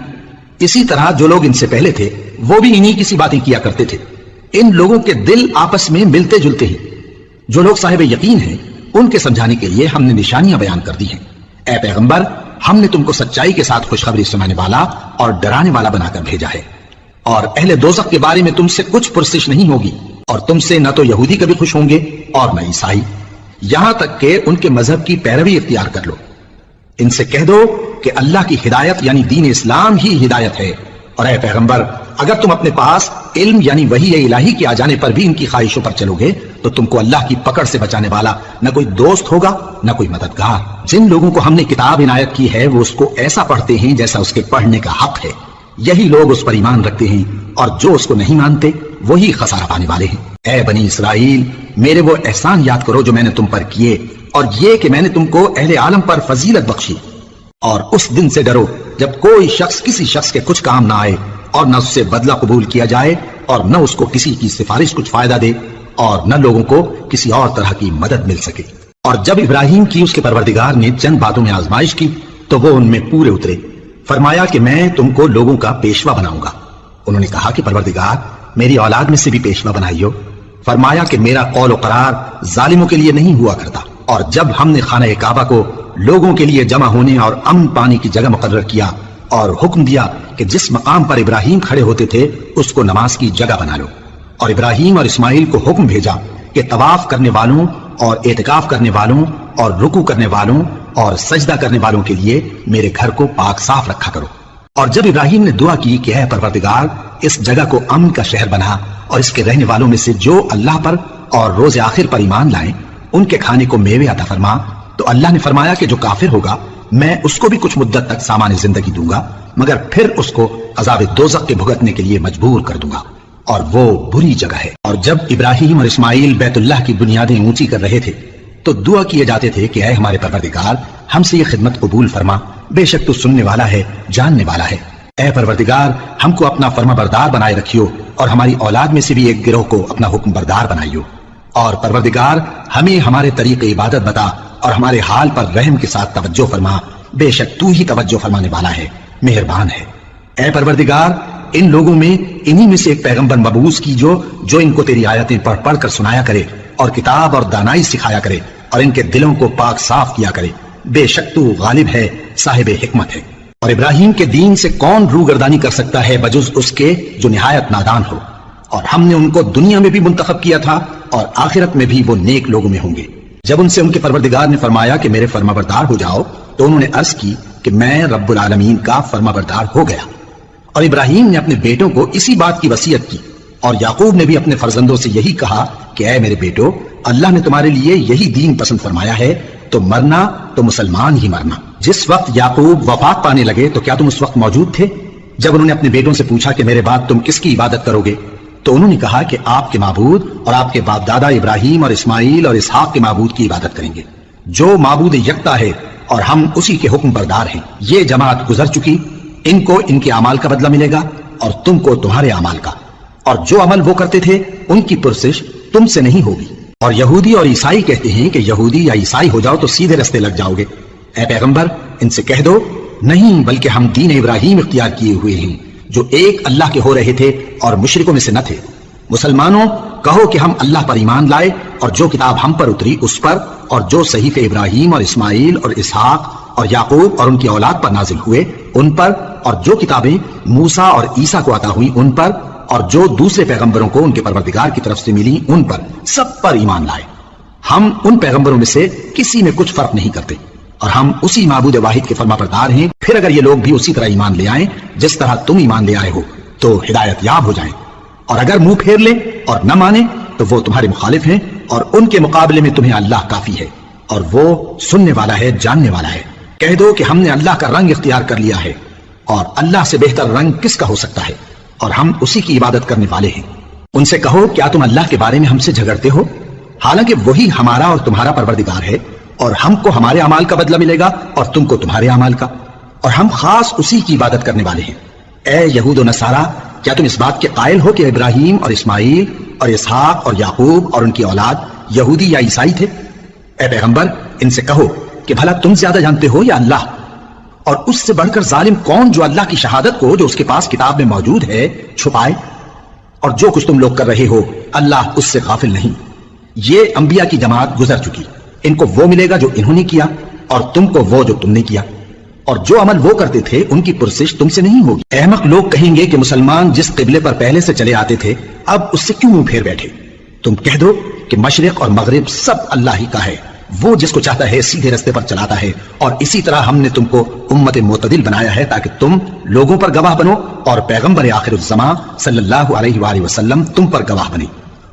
اسی طرح جو لوگ ان سے پہلے تھے وہ بھی انہی کسی باتیں کیا کرتے تھے۔ ان لوگوں کے دل آپس میں ملتے جلتے ہیں۔ جو لوگ صاحب یقین ہیں ان کے سمجھانے کے لیے ہم نے نشانیاں بیان کر دی ہیں۔ اے پیغمبر ہم نے تم کو سچائی کے ساتھ خوشخبری سنانے والا اور ڈرانے والا بنا کر بھیجا ہے۔ اور اہل دوزخ کے بارے میں تم سے کچھ پرسش نہیں ہوگی، اور تم سے نہ تو یہودی کبھی خوش ہوں گے اور نہ عیسائی، یہاں تک کہ ان کے مذہب کی پیروی اختیار کر لو۔ ان سے کہہ دو کہ اللہ کی ہدایت یعنی دین اسلام ہی ہدایت ہے۔ اور اے پیغمبر اگر تم اپنے پاس علم یعنی وحی الہی کے آ جانے پر بھی ان کی خواہشوں پر چلو گے تو تم کو اللہ کی پکڑ سے بچانے والا نہ کوئی دوست ہوگا نہ کوئی مددگار۔ جن لوگوں کو ہم نے کتاب عنایت کی ہے وہ اس کو ایسا پڑھتے ہیں جیسا اس کے پڑھنے کا حق ہے، یہی لوگ اس پر ایمان رکھتے ہیں، اور جو اس کو نہیں مانتے وہی خسارہ پانے والے ہیں۔ اے بنی اسرائیل میرے وہ احسان یاد کرو جو میں نے تم پر کیے، اور یہ کہ میں نے تم کو اہل عالم پر فضیلت بخشی۔ اور اس دن سے ڈرو جب کوئی شخص کسی شخص کے کچھ کام نہ آئے، اور نہ اس سے بدلہ قبول کیا جائے، اور نہ اس کو کسی کی سفارش کچھ فائدہ دے، اور نہ لوگوں کو کسی اور طرح کی مدد مل سکے۔ اور جب ابراہیم کی اس کے پروردگار نے چند باتوں میں آزمائش کی تو وہ ان میں پورے اترے۔ فرمایا کہ میں تم کو لوگوں کا پیشوا بناؤں گا۔ انہوں نے کہا کہ پروردگار میری اولاد میں سے بھی پیشوا بنائیو۔ فرمایا کہ میرا قول و قرار ظالموں کے لیے نہیں ہوا کرتا۔ اور جب ہم نے خانہ کعبہ کو لوگوں کے لیے جمع ہونے اور امن پانی کی جگہ مقرر کیا اور حکم دیا کہ جس مقام پر ابراہیم کھڑے ہوتے تھے اس کو نماز کی جگہ بنا لو، اور ابراہیم اور اسماعیل کو حکم بھیجا کہ طواف کرنے والوں اور اعتکاف کرنے والوں اور رکوع کرنے والوں اور سجدہ کرنے والوں کے لیے میرے گھر کو پاک صاف رکھا کرو۔ اور جب ابراہیم نے دعا کی کہ اے پروردگار اس جگہ کو امن کا شہر بنا، اور اس کے رہنے والوں میں سے جو اللہ پر اور روز آخر پر ایمان لائیں ان کے کھانے کو میوے عطا فرما، تو اللہ نے فرمایا کہ جو کافر ہوگا میں اس کو بھی کچھ مدت تک سامان زندگی دوں گا، مگر پھر اس کو عذاب دوزخ کے بھگتنے کے لیے مجبور کر دوں گا، اور وہ بری جگہ ہے۔ اور جب ابراہیم اور اسماعیل بیت اللہ کی بنیادیں اونچی کر رہے تھے تو دعا کیے جاتے تھے کہ اے ہمارے پروردگار ہم سے یہ خدمت قبول فرما، بے شک تو سننے والا ہے جاننے والا ہے۔ اے پروردگار ہم کو اپنا فرما بردار بنائے رکھیو، اور ہماری اولاد میں سے بھی ایک گروہ کو اپنا حکم بردار بنائیو۔ اور پروردگار ہمیں ہمارے طریق عبادت بتا، اور ہمارے حال پر رحم کے ساتھ توجہ فرما، بے شک تو ہی توجہ فرمانے والا ہے، مہربان ہے۔ اے پروردگار ان لوگوں میں انہی میں سے ایک پیغمبر مبعوث کی جو ان کو تیری آیتیں پڑھ پڑھ کر سنایا کرے اور کتاب اور دانائی سکھایا کرے اور ان کے دلوں کو پاک صاف کیا کرے، بے شک تو غالب ہے، صاحب حکمت ہے۔ اور ابراہیم کے دین سے کون روگردانی کر سکتا ہے بجز اس کے جو نہایت نادان ہو، اور ہم نے ان کو دنیا میں بھی منتخب کیا تھا اور آخرت میں بھی وہ نیک لوگوں میں ہوں گے۔ جب ان سے ان کے پروردگار نے فرمایا کہ میرے فرما بردار ہو جاؤ تو انہوں نے عرض کی کہ میں رب العالمین کا فرما بردار ہو گیا۔ اور ابراہیم نے اپنے بیٹوں کو اسی بات کی وصیت کی، اور یعقوب نے بھی اپنے فرزندوں سے یہی کہا کہ اے میرے بیٹو، اللہ نے تمہارے لیے یہی دین پسند فرمایا ہے، تو مرنا تو مسلمان ہی مرنا۔ جس وقت یعقوب وفات پانے لگے تو کیا تم اس وقت موجود تھے جب انہوں نے اپنے بیٹوں سے پوچھا کہ میرے بعد تم کس کی عبادت کرو گے؟ تو انہوں نے کہا کہ آپ کے معبود اور آپ کے باپ دادا ابراہیم اور اسماعیل اور اسحاق کے معبود کی عبادت کریں گے، جو معبود یکتا ہے اور ہم اسی کے حکم بردار ہیں۔ یہ جماعت گزر چکی، ان کو ان کے اعمال کا بدلہ ملے گا اور تم کو تمہارے اعمال کا، اور جو عمل وہ کرتے تھے ان کی پرسش تم سے نہیں ہوگی۔ اور یہودی اور عیسائی کہتے ہیں کہ یہودی یا عیسائی ہو جاؤ تو سیدھے رستے لگ جاؤ گے۔ اے پیغمبر ان سے کہہ دو نہیں، بلکہ ہم دین ابراہیم اختیار کیے ہوئے ہیں جو ایک اللہ کے ہو رہے تھے اور مشرکوں میں سے نہ تھے۔ مسلمانوں کہو کہ ہم اللہ پر ایمان لائے اور جو کتاب ہم پر اتری اس پر، اور جو صحیفے ابراہیم اور اسماعیل اور اسحاق اور یعقوب اور ان کی اولاد پر نازل ہوئے ان پر، اور جو کتابیں موسیٰ اور عیسیٰ کو عطا ہوئی ان پر، اور جو دوسرے پیغمبروں کو ان کے پروردگار کی طرف سے ملی ان پر، سب پر ایمان لائے۔ ہم ان پیغمبروں میں سے کسی میں کچھ فرق نہیں کرتے، اور ہم اسی معبود واحد کے فرما بردار ہیں۔ پھر اگر یہ لوگ بھی اسی طرح ایمان لے آئیں جس طرح تم ایمان لے آئے ہو تو ہدایت یاب ہو جائیں، اور اگر منہ پھیر لیں اور نہ مانے تو وہ تمہارے مخالف ہیں، اور ان کے مقابلے میں تمہیں اللہ کافی ہے، اور وہ سننے والا ہے، جاننے والا ہے۔ کہہ دو کہ ہم نے اللہ کا رنگ اختیار کر لیا ہے، اور اللہ سے بہتر رنگ کس کا ہو سکتا ہے، اور ہم اسی کی عبادت کرنے والے ہیں۔ ان سے کہو کیا تم اللہ کے بارے میں ہم سے جھگڑتے ہو، حالانکہ وہی ہمارا اور تمہارا پروردگار ہے، اور ہم کو ہمارے اعمال کا بدلہ ملے گا اور تم کو تمہارے اعمال کا، اور ہم خاص اسی کی عبادت کرنے والے ہیں۔ اے یہود و نصارا، کیا تم اس بات کے قائل ہو کہ ابراہیم اور اسماعیل اور اسحاق اور یعقوب اور ان کی اولاد یہودی یا عیسائی تھے؟ اے پیغمبر ان سے کہو کہ بھلا تم زیادہ جانتے ہو یا اللہ؟ اور اس سے بڑھ کر ظالم کون جو اللہ کی شہادت کو جو اس کے پاس کتاب میں موجود ہے چھپائے؟ اور جو کچھ تم لوگ کر رہے ہو اللہ اس سے غافل نہیں۔ یہ انبیاء کی جماعت گزر چکی، ان کو وہ ملے گا جو انہوں نے کیا، اور تم کو وہ جو تم نے کیا، اور جو عمل وہ کرتے تھے ان کی پرسش تم سے نہیں ہوگی۔ احمق لوگ کہیں گے کہ مسلمان جس قبلے پر پہلے سے چلے آتے تھے اب اس سے کیوں منہ پھیر بیٹھے؟ تم کہہ دو کہ مشرق اور مغرب سب اللہ ہی کا ہے، وہ جس کو چاہتا ہے سیدھے رستے پر چلاتا ہے، اور اسی طرح ہم نے تم کو امت معتدل بنایا ہے تاکہ تم لوگوں پر گواہ بنو، اور پیغمبر آخر الزمان صلی اللہ علیہ وآلہ وسلم تم پر گواہ بنے۔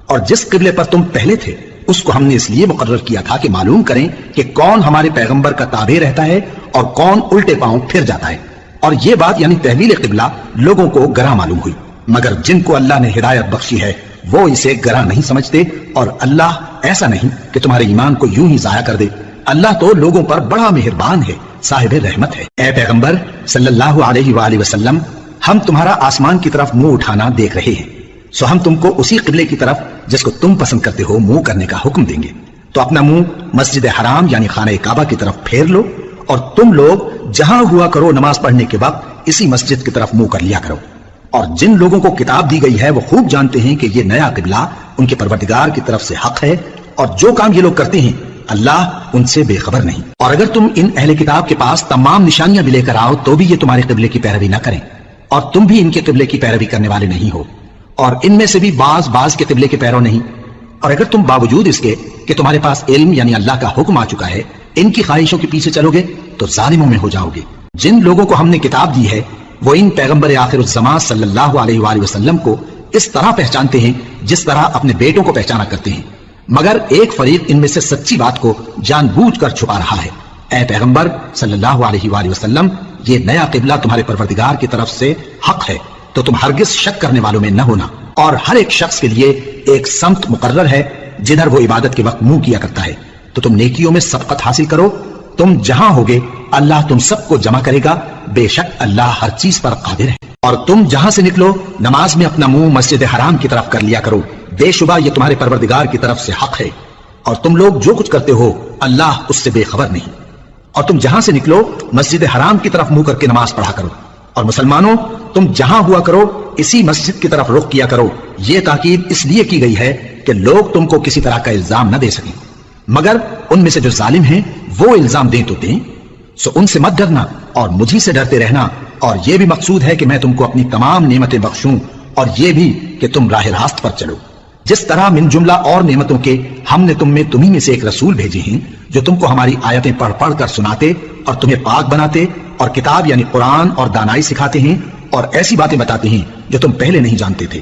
اور جس قبلے پر تم پہلے تھے اس کو ہم نے اس لیے مقرر کیا تھا کہ معلوم کریں کہ کون ہمارے پیغمبر کا تابع رہتا ہے اور کون الٹے پاؤں پھر جاتا ہے۔ اور یہ بات یعنی تحویل قبلہ لوگوں کو گراں معلوم ہوئی، مگر جن کو اللہ نے ہدایت بخشی ہے وہ اسے گراں نہیں سمجھتے، اور اللہ ایسا نہیں کہ تمہارے ایمان کو یوں ہی ضائع کر دے۔ اللہ تو لوگوں پر بڑا مہربان ہے، صاحب رحمت ہے۔ اے پیغمبر صلی اللہ علیہ وآلہ وسلم، ہم تمہارا آسمان کی طرف منہ اٹھانا دیکھ رہے ہیں، سو ہم تم کو اسی قبلے کی طرف جس کو تم پسند کرتے ہو منہ کرنے کا حکم دیں گے۔ تو اپنا منہ مسجد حرام یعنی خانہ کعبہ کی طرف پھیر لو، اور تم لوگ جہاں ہوا کرو نماز پڑھنے کے وقت اسی مسجد کی طرف منہ کر لیا کرو۔ اور جن لوگوں کو کتاب دی گئی ہے وہ خوب جانتے ہیں کہ یہ نیا قبلہ ان کے پروردگار کی طرف سے حق ہے، اور جو کام یہ لوگ کرتے ہیں اللہ ان سے بے خبر نہیں۔ اور اگر تم ان اہل کتاب کے پاس تمام نشانیاں بھی لے کر آؤ تو بھی یہ تمہارے قبلے کی پیروی نہ کریں، اور تم بھی ان کے قبلے کی پیروی کرنے والے نہیں ہو، اور ان میں سے بھی بعض کے قبلے کے پیرو نہیں۔ اور اگر تم باوجود اس کے کہ تمہارے پاس علم یعنی اللہ کا حکم آ چکا ہے ان کی خواہشوں کے پیچھے چلو گے تو ظالموں میں ہو جاؤ گے۔ جن لوگوں کو ہم نے کتاب دی ہے وہ ان پیغمبر آخر الزمان صلی اللہ علیہ وآلہ وسلم کو اس طرح پہچانتے ہیں جس طرح اپنے بیٹوں کو پہچانا کرتے ہیں، مگر ایک فریق ان میں سے سچی بات کو جان بوجھ کر چھپا رہا ہے۔ اے پیغمبر صلی اللہ علیہ وآلہ وسلم، یہ نیا قبلہ تمہارے پروردگار کی طرف سے حق ہے، تو تم ہرگز شک کرنے والوں میں نہ ہونا، اور ہر ایک شخص کے لیے ایک سمت مقرر ہے جدھر وہ عبادت کے وقت منہ کیا کرتا ہے، تو تم نیکیوں میں سبقت حاصل کرو۔ تم جہاں ہوگے اللہ تم سب کو جمع کرے گا، بے شک اللہ ہر چیز پر قادر ہے۔ اور تم جہاں سے نکلو نماز میں اپنا منہ مسجد حرام کی طرف کر لیا کرو، بے شبہ یہ تمہارے پروردگار کی طرف سے حق ہے، اور تم لوگ جو کچھ کرتے ہو اللہ اس سے بے خبر نہیں۔ اور تم جہاں سے نکلو مسجد حرام کی طرف منہ کر کے نماز پڑھا کرو، اور مسلمانوں تم جہاں ہوا کرو اسی مسجد کی طرف رخ کیا کرو۔ یہ تاکید اس لیے کی گئی ہے کہ لوگ تم کو کسی طرح کا الزام نہ دے سکیں، مگر ان میں سے جو ظالم ہیں وہ الزام دیں تو دیں، سو ان سے مت ڈرنا اور مجھی سے ڈرتے رہنا۔ اور یہ بھی مقصود ہے کہ میں تم کو اپنی تمام نعمتیں بخشوں، اور یہ بھی کہ تم راہ راست پر چلو، جس طرح من جملہ اور نعمتوں کے ہم نے تمہیں میں سے ایک رسول بھیجے ہیں جو تم کو ہماری آیتیں پڑھ پڑھ کر سناتے اور تمہیں پاک بناتے اور کتاب یعنی قرآن اور دانائی سکھاتے ہیں اور ایسی باتیں بتاتے ہیں جو تم پہلے نہیں جانتے تھے۔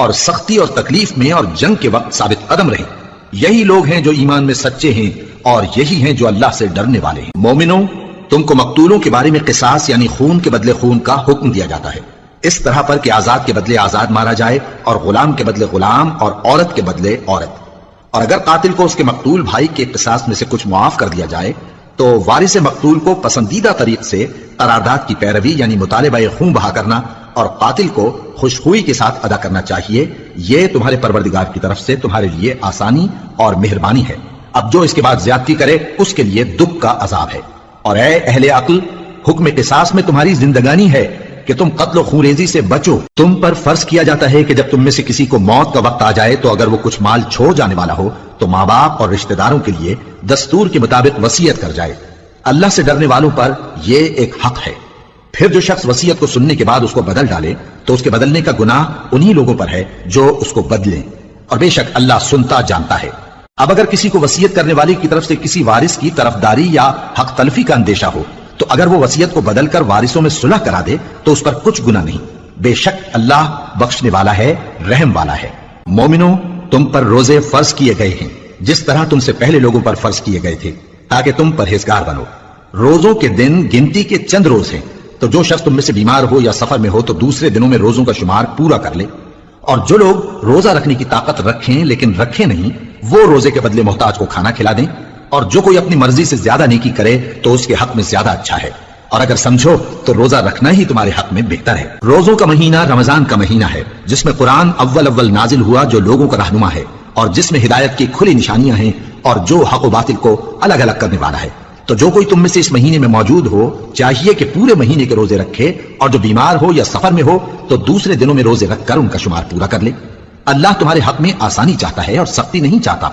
اور سختی اور تکلیف میں اور جنگ کے وقت ثابت قدم رہے. یہی لوگ ہیں جو ایمان میں سچے ہیں اور یہی ہیں جو اللہ سے ڈرنے والے ہیں. مومنوں، تم کو مقتولوں کے بارے میں قصاص یعنی خون کے بدلے خون کا حکم دیا جاتا ہے، اس طرح پر کہ آزاد کے بدلے آزاد مارا جائے اور غلام کے بدلے غلام اور عورت کے بدلے عورت. اور اگر قاتل کو اس کے مقتول بھائی کے قصاص میں سے کچھ معاف کر دیا جائے تو وارث مقتول کو پسندیدہ طریق سے قرارداد کی پیروی یعنی مطالبہ خون بہا کرنا اور قاتل کو خوشخوئی کے ساتھ ادا کرنا چاہیے. یہ تمہارے پروردگار کی طرف سے تمہارے لیے آسانی اور مہربانی ہے. اب جو اس کے بعد زیادتی کرے اس کے لیے دکھ کا عذاب ہے. اور اے اہل عقل، حکم قصاص میں تمہاری زندگانی ہے کہ تم قتل و خونریزی سے بچو. تم پر فرض کیا جاتا ہے کہ جب تم میں سے کسی کو موت کا وقت آ جائے تو اگر وہ کچھ مال چھوڑ جانے والا ہو تو ماں باپ اور رشتہ داروں کے لیے دستور کے مطابق وصیت کر جائے. اللہ سے ڈرنے والوں پر یہ ایک حق ہے. پھر جو شخص وصیت کو سننے کے بعد اس کو بدل ڈالے تو اس کے بدلنے کا گناہ انہی لوگوں پر ہے جو اس کو بدلیں، اور بے شک اللہ سنتا جانتا ہے. اب اگر کسی کو وصیت کرنے والے کی طرف سے کسی وارث کی طرفداری یا حق تلفی کا اندیشہ ہو تو اگر وہ وصیت کو بدل کر وارثوں میں صلح کرا دے تو اس پر کچھ گناہ نہیں. بے شک اللہ بخشنے والا ہے، رحم والا ہے. مومنوں، تم پر روزے فرض کیے گئے ہیں جس طرح تم سے پہلے لوگوں پر فرض کیے گئے تھے تاکہ تم پرہیزگار بنو. روزوں کے دن گنتی کے چند روز ہیں، تو جو شخص تم میں سے بیمار ہو یا سفر میں ہو تو دوسرے دنوں میں روزوں کا شمار پورا کر لے. اور جو لوگ روزہ رکھنے کی طاقت رکھیں لیکن رکھیں نہیں، وہ روزے کے بدلے محتاج کو کھانا کھلا دیں. اور جو کوئی اپنی مرضی سے زیادہ نیکی کرے تو اس کے حق میں زیادہ اچھا ہے. اور اگر سمجھو تو روزہ رکھنا ہی تمہارے حق میں بہتر ہے. روزوں کا مہینہ رمضان کا مہینہ ہے جس میں قرآن اول نازل ہوا جو لوگوں کا رہنما ہے اور جس میں ہدایت کی کھلی نشانیاں ہیں اور جو حق و باطل کو الگ الگ کرنے والا ہے. تو جو کوئی تم میں سے اس مہینے میں موجود ہو چاہیے کہ پورے مہینے کے روزے رکھے، اور جو بیمار ہو یا سفر میں ہو تو دوسرے دنوں میں روزے رکھ کر ان کا شمار پورا کر لے. اللہ تمہارے حق میں آسانی چاہتا ہے اور سختی نہیں چاہتا.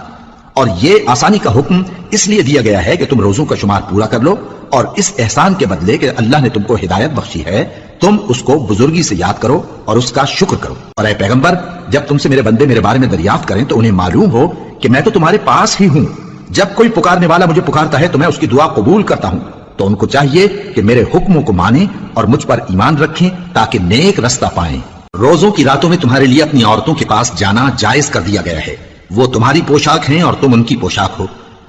اور یہ آسانی کا حکم اس لیے دیا گیا ہے کہ تم روزوں کا شمار پورا کر لو، اور اس احسان کے بدلے کہ اللہ نے تم کو ہدایت بخشی ہے تم اس کو بزرگی سے یاد کرو اور اس کا شکر کرو. اور اے پیغمبر، جب تم سے میرے بندے میرے بارے میں دریافت کریں تو انہیں معلوم ہو کہ میں تو تمہارے پاس ہی ہوں. جب کوئی پکارنے والا مجھے پکارتا ہے تو میں اس کی دعا قبول کرتا ہوں. تو ان کو چاہیے کہ میرے حکموں کو مانیں اور مجھ پر ایمان رکھیں تاکہ نیک رستہ پائیں. روزوں کی راتوں میں تمہارے لیے اپنی عورتوں کے پاس جانا جائز کر دیا گیا ہے. وہ تمہاری پوشاک ہیں اور تم ان کی پوشاک ہو.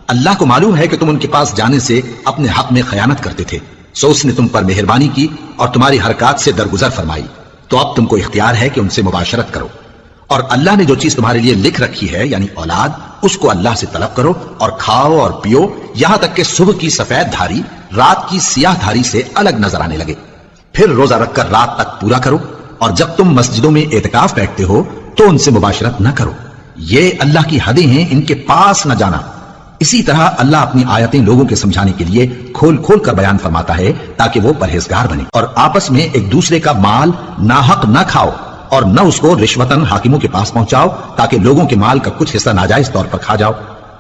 اللہ کو معلوم ہے کہ تم ان کے پاس جانے سے اپنے حق میں خیانت کرتے تھے، سو اس نے تم پر مہربانی کی اور تمہاری حرکات سے درگزر فرمائی. تو اب تم کو اختیار ہے کہ ان سے مباشرت کرو. اور اللہ نے جو چیز تمہارے لیے لکھ رکھی ہے یعنی اولاد، اس کو اللہ سے طلب کرو اور کھاؤ اور پیو یہاں تک کہ صبح کی سفید دھاری رات کی سیاہ دھاری سے الگ نظر آنے لگے. پھر روزہ رکھ کر رات تک پورا کرو. اور جب تم مسجدوں میں اعتکاف بیٹھتے ہو تو ان سے مباشرت نہ کرو. یہ اللہ کی حدیں ہیں، ان کے پاس نہ جانا. اسی طرح اللہ اپنی آیتیں لوگوں کے سمجھانے کے لیے کھول کھول کر بیان فرماتا ہے تاکہ وہ پرہیزگار بنے. اور آپس میں ایک دوسرے کا مال ناحق نہ کھاؤ اور نہ اس کو رشوتاً حاکموں کے پاس پہنچاؤ تاکہ لوگوں کے مال کا کچھ حصہ ناجائز طور پر کھا جاؤ،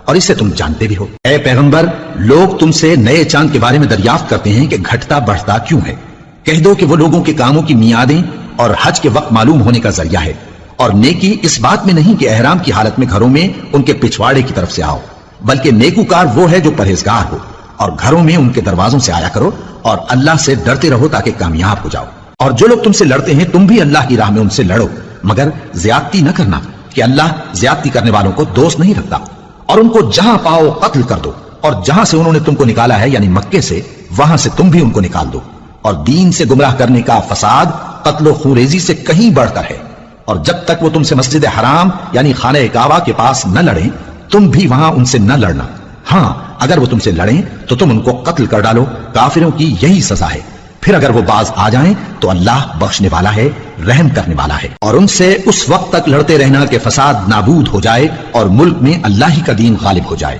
اور اسے تم جانتے بھی ہو. اے پیغمبر، لوگ تم سے نئے چاند کے بارے میں دریافت کرتے ہیں کہ گھٹتا بڑھتا کیوں ہے. کہہ دو کہ وہ لوگوں کے کاموں کی میعادیں اور حج کے وقت معلوم ہونے کا ذریعہ ہے. اور نیکی اس بات میں نہیں کہ احرام کی حالت میں گھروں میں ان کے پچھواڑے کی طرف سے آؤ، بلکہ نیکوکار وہ ہے جو پرہیزگار ہو. اور گھروں میں ان کے دروازوں سے آیا کرو اور اللہ سے ڈرتے رہو تاکہ کامیاب ہو جاؤ. اور جو لوگ تم سے لڑتے ہیں تم بھی اللہ کی راہ میں ان سے لڑو، مگر زیادتی نہ کرنا کہ اللہ زیادتی کرنے والوں کو دوست نہیں رکھتا. اور ان کو جہاں پاؤ قتل کر دو، اور جہاں سے انہوں نے تم کو نکالا ہے یعنی مکے سے وہاں سے تم بھی ان کو نکال دو. اور دین سے گمراہ کرنے کا فساد قتل و خونریزی سے کہیں بڑھ کر ہے. اور جب تک وہ تم سے مسجد حرام یعنی خانہ کعبہ کے پاس نہ لڑیں تم بھی وہاں ان سے نہ لڑنا. ہاں، اگر وہ تم سے لڑیں تو تم ان کو قتل کر ڈالو. کافروں کی یہی سزا ہے. پھر اگر وہ باز آ جائیں تو اللہ بخشنے والا ہے، رحم کرنے والا ہے. اور ان سے اس وقت تک لڑتے رہنا کہ فساد نابود ہو جائے اور ملک میں اللہ ہی کا دین غالب ہو جائے.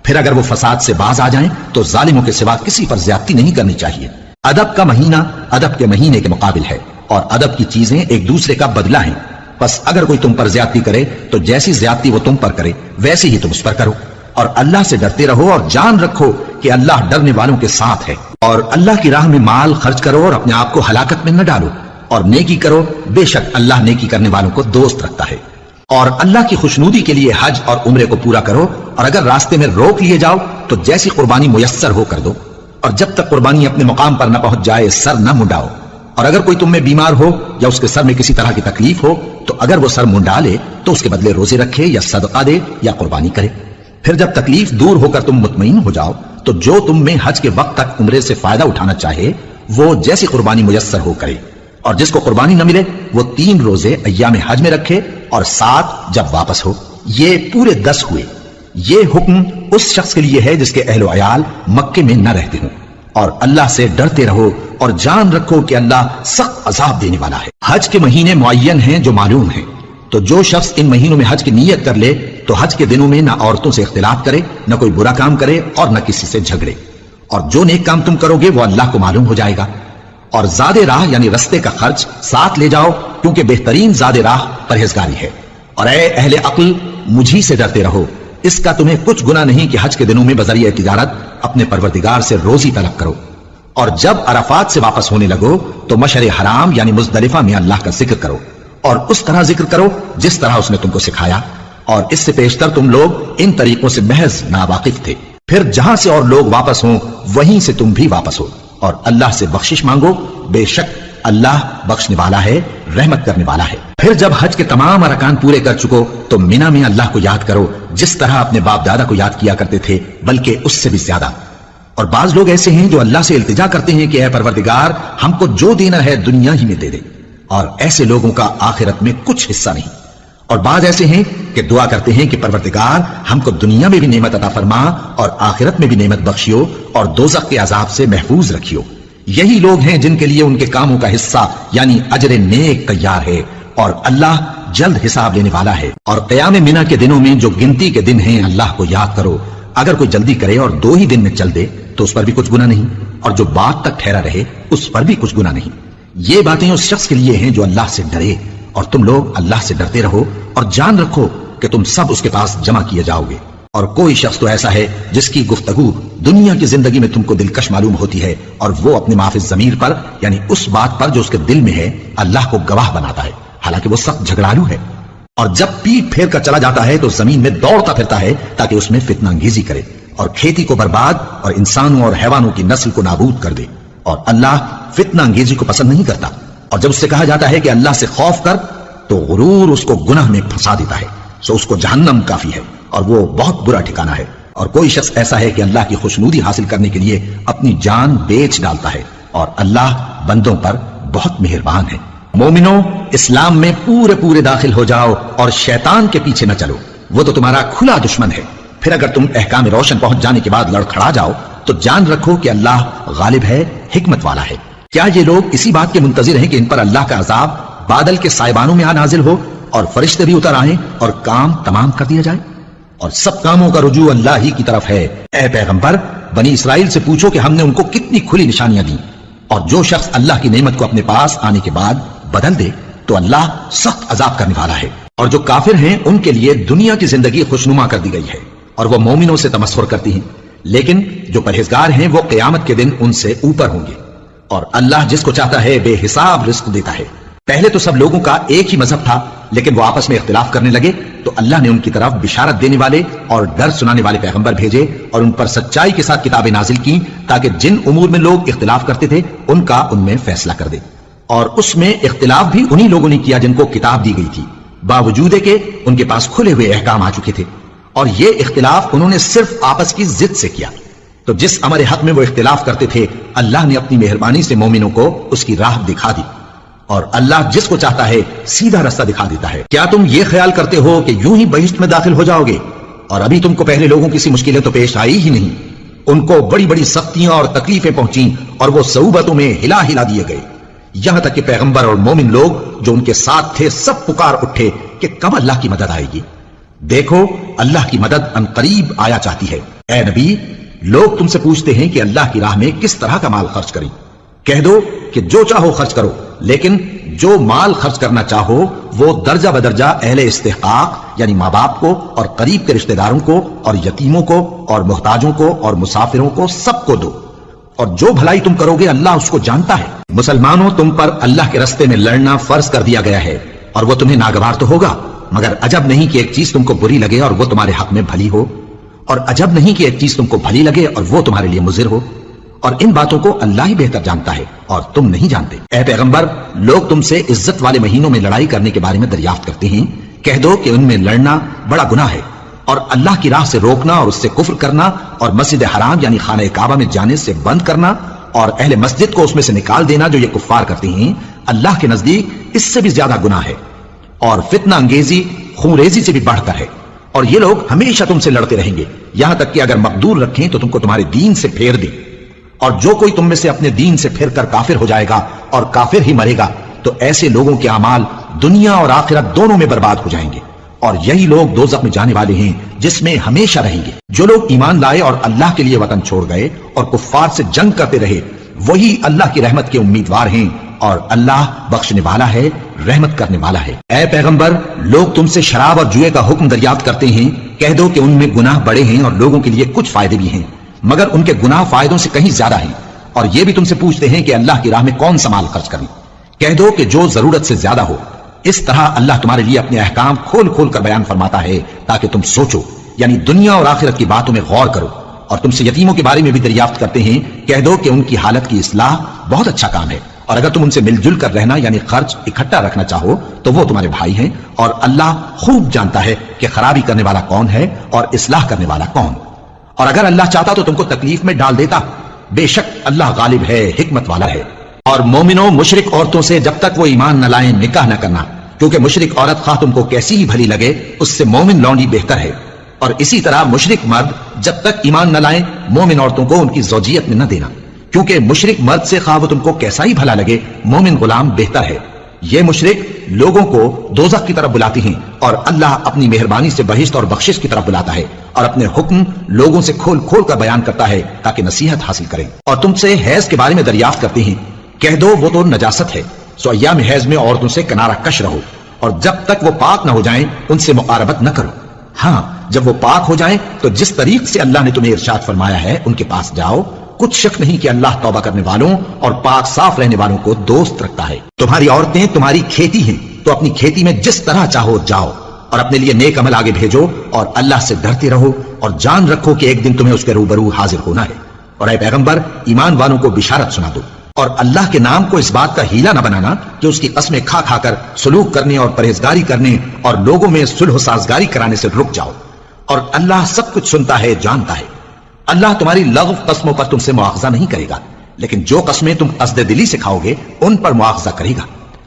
پھر اگر وہ فساد سے باز آ جائیں تو ظالموں کے سوا کسی پر زیادتی نہیں کرنی چاہیے. ادب کا مہینہ ادب کے مہینے کے مقابل ہے، اور ادب کی چیزیں ایک دوسرے کا بدلہ ہیں. بس اگر کوئی تم پر زیادتی کرے تو جیسی زیادتی وہ تم پر کرے ویسی ہی تم اس پر کرو. اور اللہ سے ڈرتے رہو اور جان رکھو کہ اللہ ڈرنے والوں کے ساتھ ہے. اور اللہ کی راہ میں مال خرچ کرو اور اپنے آپ کو ہلاکت میں نہ ڈالو. اور نیکی کرو، بے شک اللہ نیکی کرنے والوں کو دوست رکھتا ہے. اور اللہ کی خوشنودی کے لیے حج اور عمرے کو پورا کرو. اور اگر راستے میں روک لیے جاؤ تو جیسی قربانی میسر ہو کر دو. اور جب تک قربانی اپنے مقام پر نہ پہنچ جائے سر نہ منڈاؤ. اور اگر کوئی تم میں بیمار ہو یا اس کے سر میں کسی طرح کی تکلیف ہو تو اگر وہ سر منڈا لے تو اس کے بدلے روزے رکھے یا صدقہ دے یا قربانی کرے۔ پھر جب تکلیف دور ہو کر تم مطمئن ہو جاؤ تو جو تم میں حج کے وقت تک عمرے سے فائدہ اٹھانا چاہے وہ جیسی قربانی میسر ہو کرے، اور جس کو قربانی نہ ملے وہ 3 روزے ایام حج میں رکھے اور 7 جب واپس ہو۔ یہ پورے 10 ہوئے۔ یہ حکم اس شخص کے لیے ہے جس کے اہل و عیال مکے میں نہ رہتے ہوں۔ اور اللہ سے ڈرتے رہو اور جان رکھو کہ اللہ سخت عذاب دینے والا ہے۔ حج کے مہینے معین ہیں جو معلوم ہیں، تو جو شخص ان مہینوں میں حج کی نیت کر لے تو حج کے دنوں میں نہ عورتوں سے اختلاط کرے، نہ کوئی برا کام کرے اور نہ کسی سے جھگڑے، اور جو نیک کام تم کرو گے وہ اللہ کو معلوم ہو جائے گا۔ اور زاد راہ یعنی رستے کا خرچ ساتھ لے جاؤ، کیونکہ بہترین زاد راہ پرہیزگاری ہے۔ اور اے اہل عقل، مجھی سے ڈرتے رہو، اس کا تمہیں کچھ گناہ نہیں کہ حج کے دنوں میں بذریعہ تجارت اپنے پروردگار سے روزی طلب کرو۔ اور جب عرفات سے واپس ہونے لگو تو مشعر حرام یعنی مزدلفہ میں اللہ کا ذکر کرو، اور اس طرح ذکر کرو جس طرح اس نے تم کو سکھایا، اور اس سے پیشتر تم لوگ ان طریقوں سے محض ناواقف تھے۔ پھر جہاں سے اور لوگ واپس ہوں وہیں سے تم بھی واپس ہو، اور اللہ سے بخشش مانگو، بے شک اللہ بخشنے والا ہے، رحمت کرنے والا ہے۔ پھر جب حج کے تمام ارکان پورے کر چکو تو مینا میں اللہ کو یاد کرو جس طرح اپنے باپ دادا کو یاد کیا کرتے تھے، بلکہ اس سے بھی زیادہ۔ اور بعض لوگ ایسے ہیں جو اللہ سے التجا کرتے ہیں کہ اے پروردگار ہم کو جو دینا ہے دنیا ہی میں دے دے، اور ایسے لوگوں کا آخرت میں کچھ حصہ نہیں۔ اور بعض ایسے ہیں کہ دعا کرتے ہیں کہ پروردگار ہم کو دنیا میں بھی نعمت عطا فرما اور آخرت میں بھی نعمت بخشیو اور دوزخ کے عذاب سے محفوظ رکھیو۔ یہی لوگ ہیں جن کے لیے ان کے کاموں کا حصہ یعنی اجر نیک تیار ہے، اور اللہ جلد حساب لینے والا ہے۔ اور قیام منا کے دنوں میں جو گنتی کے دن ہیں اللہ کو یاد کرو، اگر کوئی جلدی کرے اور 2 ہی دن میں چل دے تو اس پر بھی کچھ گناہ نہیں، اور جو بات تک ٹھہرا رہے اس پر بھی کچھ گناہ نہیں۔ یہ باتیں اس شخص کے لیے ہیں جو اللہ سے ڈرے، اور تم لوگ اللہ سے ڈرتے رہو اور جان رکھو کہ تم سب اس کے پاس جمع کیے جاؤ گے۔ اور کوئی شخص تو ایسا ہے جس کی گفتگو دنیا کی زندگی میں تم کو دلکش معلوم ہوتی ہے، اور وہ اپنے معافی ضمیر پر یعنی اس بات پر جو اس کے دل میں ہے اللہ کو گواہ بناتا ہے، حالانکہ وہ سخت جھگڑالو ہے۔ اور جب پیٹ پھیر کر چلا جاتا ہے تو زمین میں دوڑتا پھرتا ہے تاکہ اس میں فتنہ انگیزی کرے اور کھیتی کو برباد اور انسانوں اور حیوانوں کی نسل کو نابود کر دے، اور اللہ فتنہ انگیزی کو پسند نہیں کرتا۔ اور جب اس سے کہا جاتا ہے کہ اللہ سے خوف کر تو غرور اس کو گناہ میں پھنسا دیتا ہے، سو اس کو جہنم کافی ہے اور وہ بہت برا ٹھکانہ ہے۔ اور کوئی شخص ایسا ہے کہ اللہ کی خوشنودی حاصل کرنے کے لیے اپنی جان بیچ ڈالتا ہے، اور اللہ بندوں پر بہت مہربان ہے۔ مومنوں، اسلام میں پورے داخل ہو جاؤ اور شیطان کے پیچھے نہ چلو، وہ تو تمہارا کھلا دشمن ہے۔ پھر اگر تم احکام روشن پہنچ جانے کے بعد لڑکھڑا جاؤ تو جان رکھو کہ اللہ غالب ہے، حکمت والا ہے۔ کیا یہ لوگ اسی بات کے منتظر ہیں کہ ان پر اللہ کا عذاب بادل کے سائبانوں میں نازل ہو اور فرشتے بھی اتر آئیں اور کام تمام کر دیا جائے؟ اور سب کاموں کا رجوع اللہ ہی کی طرف ہے۔ اے پیغمبر، بنی اسرائیل سے پوچھو کہ ہم نے ان کو کتنی کھلی نشانیاں دیں، اور جو شخص اللہ کی نعمت کو اپنے پاس آنے کے بعد بدل دے تو اللہ سخت عذاب کرنے والا ہے۔ اور جو کافر ہیں ان کے لیے دنیا کی زندگی خوشنما کر دی گئی ہے، اور وہ مومنوں سے تمسخر کرتی ہیں، لیکن جو پرہیزگار ہیں وہ قیامت کے دن ان سے اوپر ہوں گے۔ اور اللہ جس کو چاہتا ہے بے حساب رزق دیتا ہے۔ پہلے تو سب لوگوں کا ایک ہی مذہب تھا، لیکن وہ آپس میں اختلاف کرنے لگے تو اللہ نے ان کی طرف بشارت دینے والے اور ڈر سنانے والے پیغمبر بھیجے، اور ان پر سچائی کے ساتھ کتابیں نازل کی تاکہ جن امور میں لوگ اختلاف کرتے تھے ان کا ان میں فیصلہ کر دے۔ اور اس میں اختلاف بھی انہی لوگوں نے کیا جن کو کتاب دی گئی تھی، باوجود کہ ان کے پاس کھلے ہوئے احکام آ چکے تھے، اور یہ اختلاف انہوں نے صرف آپس کی ضد سے کیا۔ تو جس امر حق میں وہ اختلاف کرتے تھے اللہ نے اپنی مہربانی سے مومنوں کو اس کی راہ دکھا دی، اور اللہ جس کو چاہتا ہے سیدھا رستہ دکھا دیتا ہے۔ کیا تم یہ خیال کرتے ہو کہ یوں ہی بہشت میں داخل ہو جاؤ گے، اور ابھی تم کو پہلے لوگوں کی سی مشکلیں تو پیش آئی ہی نہیں؟ ان کو بڑی بڑی سختیاں اور تکلیفیں پہنچیں اور وہ صعوبتوں میں ہلا دیے گئے، یہاں تک کہ پیغمبر اور مومن لوگ جو ان کے ساتھ تھے سب پکار اٹھے کہ کب اللہ کی مدد آئے گی۔ دیکھو اللہ کی مدد ان قریب آیا چاہتی ہے۔ اے نبی، لوگ تم سے پوچھتے ہیں کہ اللہ کی راہ میں کس طرح کا مال خرچ کریں، کہہ دو کہ جو چاہو خرچ کرو، لیکن جو مال خرچ کرنا چاہو وہ درجہ بدرجہ اہل استحقاق یعنی ماں باپ کو اور قریب کے رشتہ داروں کو اور یتیموں کو اور محتاجوں کو اور مسافروں کو سب کو دو، اور جو بھلائی تم کرو گے اللہ اس کو جانتا ہے۔ مسلمانوں، تم پر اللہ کے راستے میں لڑنا فرض کر دیا گیا ہے، اور وہ تمہیں ناگوار تو ہوگا، مگر عجب نہیں کہ ایک چیز تم کو بری لگے اور وہ تمہارے حق میں بھلی ہو، اور عجب نہیں کہ ایک چیز تم کو بھلی لگے اور وہ تمہارے لیے مضر ہو۔ اور ان باتوں کو اللہ ہی بہتر جانتا ہے اور تم نہیں جانتے۔ اے پیغمبر، لوگ تم سے عزت والے مہینوں میں لڑائی کرنے کے بارے میں دریافت کرتے ہیں، کہہ دو کہ ان میں لڑنا بڑا گناہ ہے، اور اللہ کی راہ سے روکنا اور اس سے کفر کرنا اور مسجد حرام یعنی خانہ کعبہ میں جانے سے بند کرنا اور اہل مسجد کو اس میں سے نکال دینا جو یہ کفار کرتے ہیں، اللہ کے نزدیک اس سے بھی زیادہ گناہ ہے اور فتنہ انگیزی خون ریزی سے بھی بڑھ کر ہے۔ اور یہ لوگ ہمیشہ تم سے لڑتے رہیں گے یہاں تک کہ اگر مقدور رکھیں تو تم کو تمہارے دین سے پھیر دیں، اور جو کوئی تم میں سے اپنے دین سے پھر کر کافر ہو جائے گا اور کافر ہی مرے گا تو ایسے لوگوں کے اعمال دنیا اور آخرت دونوں میں برباد ہو جائیں گے، اور یہی لوگ دوزخ میں جانے والے ہیں جس میں ہمیشہ رہیں گے۔ جو لوگ ایمان لائے اور اللہ کے لیے وطن چھوڑ گئے اور کفار سے جنگ کرتے رہے وہی اللہ کی رحمت کے امیدوار ہیں، اور اللہ بخشنے والا ہے، رحمت کرنے والا ہے۔ اے پیغمبر، لوگ تم سے شراب اور جوئے کا حکم دریافت کرتے ہیں، کہہ دو کہ ان میں گناہ بڑے ہیں اور لوگوں کے لیے کچھ فائدے بھی ہیں، مگر ان کے گناہ فائدوں سے کہیں زیادہ ہیں، اور یہ بھی تم سے پوچھتے ہیں کہ اللہ کی راہ میں کون سا مال خرچ کریں، کہہ دو کہ جو ضرورت سے زیادہ ہو۔ اس طرح اللہ تمہارے لیے اپنے احکام کھول کھول کر بیان فرماتا ہے تاکہ تم سوچو، یعنی دنیا اور آخرت کی باتوں میں غور کرو۔ اور تم سے یتیموں کے بارے میں بھی دریافت کرتے ہیں، کہہ دو کہ ان کی حالت کی اصلاح بہت اچھا کام ہے، اور اگر تم ان سے مل جل کر رہنا یعنی خرچ اکٹھا رکھنا چاہو تو وہ تمہارے بھائی ہیں، اور اللہ خوب جانتا ہے کہ خرابی کرنے والا کون ہے اور اصلاح کرنے والا کون۔ اور اگر اللہ چاہتا تو تم کو تکلیف میں ڈال دیتا، بے شک اللہ غالب ہے، حکمت والا ہے۔ اور مومنوں، مشرک عورتوں سے جب تک وہ ایمان نہ لائیں نکاح نہ کرنا، کیونکہ مشرک عورت خواہ تم کو کیسی ہی بھلی لگے اس سے مومن لونڈی بہتر ہے، اور اسی طرح مشرک مرد جب تک ایمان نہ لائیں مومن عورتوں کو ان کی زوجیت میں نہ دینا، کیونکہ مشرک مرد سے خواہ وہ تم کو کیسا ہی بھلا لگے مومن غلام بہتر ہے۔ یہ مشرک لوگوں کو دوزخ کی طرف بلاتی ہیں، اور اللہ اپنی مہربانی سے بہشت اور بخشش کی طرف بلاتا ہے، اور اپنے حکم لوگوں سے کھول کھول کر بیان کرتا ہے تاکہ نصیحت حاصل کریں۔ اور تم سے حیض کے بارے میں دریافت کرتے ہیں، کہہ دو وہ تو نجاست ہے، سو ایام حیض میں عورتوں سے کنارہ کش رہو، اور جب تک وہ پاک نہ ہو جائیں ان سے مقاربت نہ کرو۔ ہاں، جب وہ پاک ہو جائیں تو جس طریق سے اللہ نے تمہیں ارشاد فرمایا ہے ان کے پاس جاؤ، کچھ شک نہیں کہ اللہ توبہ کرنے والوں اور پاک صاف رہنے والوں کو دوست رکھتا ہے۔ تمہاری عورتیں تمہاری کھیتی ہیں، تو اپنی کھیتی میں جس طرح چاہو جاؤ، اور اپنے لیے نیک عمل آگے بھیجو، اور اللہ سے ڈرتے رہو، اور جان رکھو کہ ایک دن تمہیں اس کے روبرو حاضر ہونا ہے۔ اور اے پیغمبر، ایمان والوں کو بشارت سنا دو، اور اللہ کے نام کو اس بات کا ہیلا نہ بنانا کہ اس کی قسمیں کھا کھا کر سلوک کرنے اور پرہیزگاری کرنے اور لوگوں میں صلح و سازگاری کرانے سے رک جاؤ، اور اللہ سب کچھ سنتا ہے، جانتا ہے۔ اللہ تمہاری لغو قسموں پر تم سے مواخذہ نہیں کرے گا، لیکن جو قسمیں تم قصد دلی سے کھاؤ گے ان پر مواخذہ کرے گا،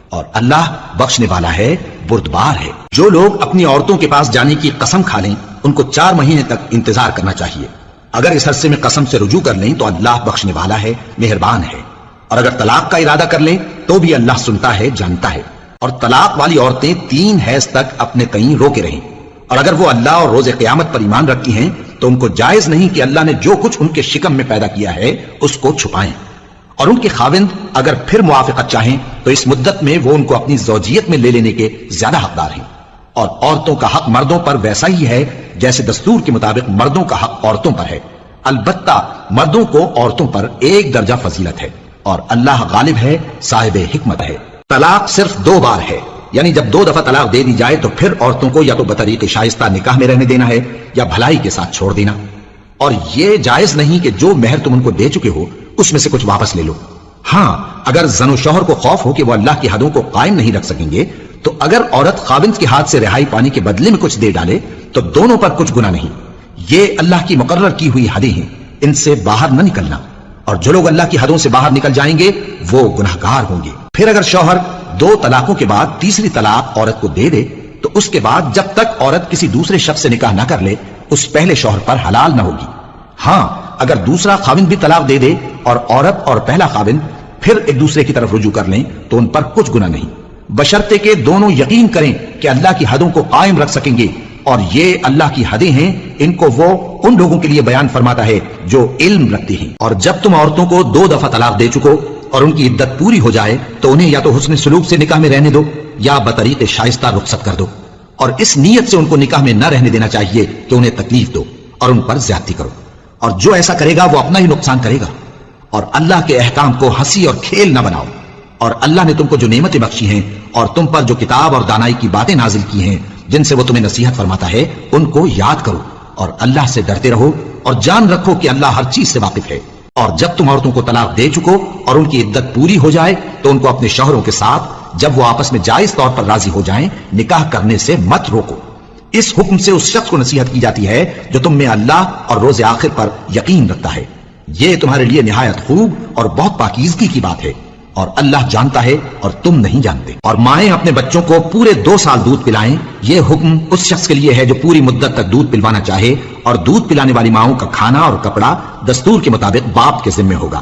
اور اللہ بخشنے والا ہے، بردبار ہے۔ جو لوگ اپنی عورتوں کے پاس جانے کی قسم کھا لیں ان کو 4 مہینے تک انتظار کرنا چاہیے، اگر اس عرصے میں قسم سے رجوع کر لیں تو اللہ بخشنے والا ہے، مہربان ہے۔ اور اگر طلاق کا ارادہ کر لیں تو بھی اللہ سنتا ہے، جانتا ہے۔ اور طلاق والی عورتیں 3 حیض تک اپنے تئیں روکے رہیں، اور اگر وہ اللہ اور روز قیامت پر ایمان رکھتی ہیں تو ان کو جائز نہیں کہ اللہ نے جو کچھ ان کے شکم میں پیدا کیا ہے اس کو چھپائیں، اور ان کے خاوند اگر پھر موافقت چاہیں تو اس مدت میں وہ ان کو اپنی زوجیت میں لے لینے کے زیادہ حقدار ہیں۔ اور عورتوں کا حق مردوں پر ویسا ہی ہے جیسے دستور کے مطابق مردوں کا حق عورتوں پر ہے، البتہ مردوں کو عورتوں پر 1 درجہ فضیلت ہے، اور اللہ غالب ہے، صاحب حکمت ہے۔ طلاق صرف 2 بار ہے، یعنی جب 2 دفعہ طلاق دے دی جائے تو پھر عورتوں کو یا تو بطریق شائستہ نکاح میں رہنے دینا ہے یا بھلائی کے ساتھ چھوڑ دینا، اور یہ جائز نہیں کہ جو مہر تم ان کو دے چکے ہو اس میں سے کچھ واپس لے لو۔ ہاں، اگر زن و شوہر کو خوف ہو کہ وہ اللہ کی حدوں کو قائم نہیں رکھ سکیں گے تو اگر عورت خاوند کے ہاتھ سے رہائی پانے کے بدلے میں کچھ دے ڈالے تو دونوں پر کچھ گناہ نہیں، یہ اللہ کی مقرر کی ہوئی حدیں ہیں، ان سے باہر نہ نکلنا، اور جو لوگ اللہ کی حدوں سے باہر نکل جائیں گے وہ گناہگار ہوں گے۔ پھر اگر شوہر 2 طلاقوں کے بعد تیسری طلاق عورت کو دے دے تو اس کے بعد جب تک عورت کسی دوسرے شخص سے نکاح نہ کر لے اس پہلے شوہر پر حلال نہ ہوگی۔ ہاں، اگر دوسرا خاوند بھی طلاق دے دے اور عورت اور پہلا خاوند پھر ایک دوسرے کی طرف رجوع کر لیں تو ان پر کچھ گناہ نہیں، بشرطے کہ دونوں یقین کریں کہ اللہ کی حدوں کو قائم رکھ سکیں گے، اور یہ اللہ کی حدیں ہیں، ان کو وہ ان لوگوں کے لیے بیان فرماتا ہے جو علم رکھتے ہیں۔ اور جب تم عورتوں کو 2 دفعہ طلاق دے چکو اور ان کی عدت پوری ہو جائے تو انہیں یا تو حسن سلوک سے نکاح میں رہنے دو یا بطریق شائستہ رخصت کر دو، اور اس نیت سے ان کو نکاح میں نہ رہنے دینا چاہیے کہ انہیں تکلیف دو اور ان پر زیادتی کرو، اور جو ایسا کرے گا وہ اپنا ہی نقصان کرے گا۔ اور اللہ کے احکام کو ہنسی اور کھیل نہ بناؤ، اور اللہ نے تم کو جو نعمتیں بخشی ہیں اور تم پر جو کتاب اور دانائی کی باتیں نازل کی ہیں جن سے وہ تمہیں نصیحت فرماتا ہے ان کو یاد کرو، اور اللہ سے ڈرتے رہو، اور جان رکھو کہ اللہ ہر چیز سے واقف ہے۔ اور جب تم عورتوں کو طلاق دے چکو اور ان کی عدت پوری ہو جائے تو ان کو اپنے شوہروں کے ساتھ جب وہ آپس میں جائز طور پر راضی ہو جائیں نکاح کرنے سے مت روکو۔ اس حکم سے اس شخص کو نصیحت کی جاتی ہے جو تم میں اللہ اور روز آخر پر یقین رکھتا ہے، یہ تمہارے لیے نہایت خوب اور بہت پاکیزگی کی بات ہے، اور اللہ جانتا ہے اور تم نہیں جانتے۔ اور مائیں اپنے بچوں کو پورے 2 سال دودھ پلائیں، یہ حکم اس شخص کے لیے ہے جو پوری مدت تک دودھ پلوانا چاہے، اور دودھ پلانے والی ماؤں کا کھانا اور کپڑا دستور کے مطابق باپ کے ذمہ ہوگا۔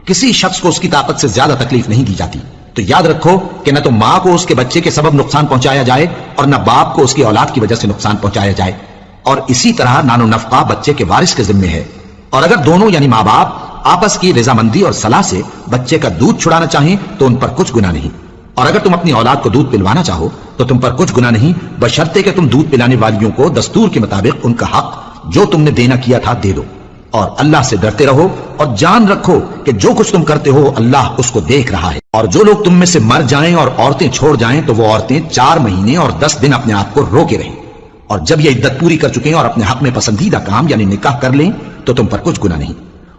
کسی شخص کو اس کی طاقت سے زیادہ تکلیف نہیں دی جاتی، تو یاد رکھو کہ نہ تو ماں کو اس کے بچے کے سبب نقصان پہنچایا جائے اور نہ باپ کو اس کی اولاد کی وجہ سے نقصان پہنچایا جائے، اور اسی طرح نان و نفقہ بچے کے وارث کے ذمہ ہے۔ اور اگر دونوں یعنی ماں باپ آپس کی رضامندی اور صلاح سے بچے کا دودھ چھڑانا چاہیں تو ان پر کچھ گناہ نہیں، اور اگر تم اپنی اولاد کو دودھ پلوانا چاہو تو تم پر کچھ گناہ نہیں، بشرطے کہ تم دودھ پلانے والیوں کو دستور کے مطابق ان کا حق جو تم نے دینا کیا تھا دے دو، اور اللہ سے ڈرتے رہو اور جان رکھو کہ جو کچھ تم کرتے ہو اللہ اس کو دیکھ رہا ہے۔ اور جو لوگ تم میں سے مر جائیں اور عورتیں چھوڑ جائیں تو وہ عورتیں 4 مہینے اور 10 دن اپنے آپ کو روکے رہیں، اور جب یہ عدت پوری کر چکیں اور اپنے حق میں پسندیدہ کام یعنی نکاح کر لیں تو تم پر کچھ گناہ نہیں،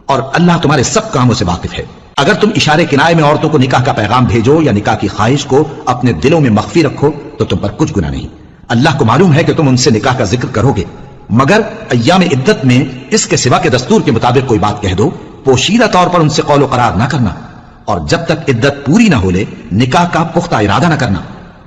اور اللہ تمہارے سب کاموں سے واقف ہے۔ اگر تم اشارے کنائے میں عورتوں کو نکاح کا پیغام بھیجو یا نکاح کی خواہش کو اپنے دلوں میں مخفی رکھو تو تم پر کچھ گناہ نہیں، اللہ کو معلوم ہے کہ تم ان سے نکاح کا ذکر کرو گے، مگر ایام عدت میں اس کے سوا کے دستور کے مطابق کوئی بات کہہ دو، پوشیدہ طور پر ان سے قول و قرار نہ کرنا، اور جب تک عدت پوری نہ ہو لے نکاح کا پختہ ارادہ نہ کرنا،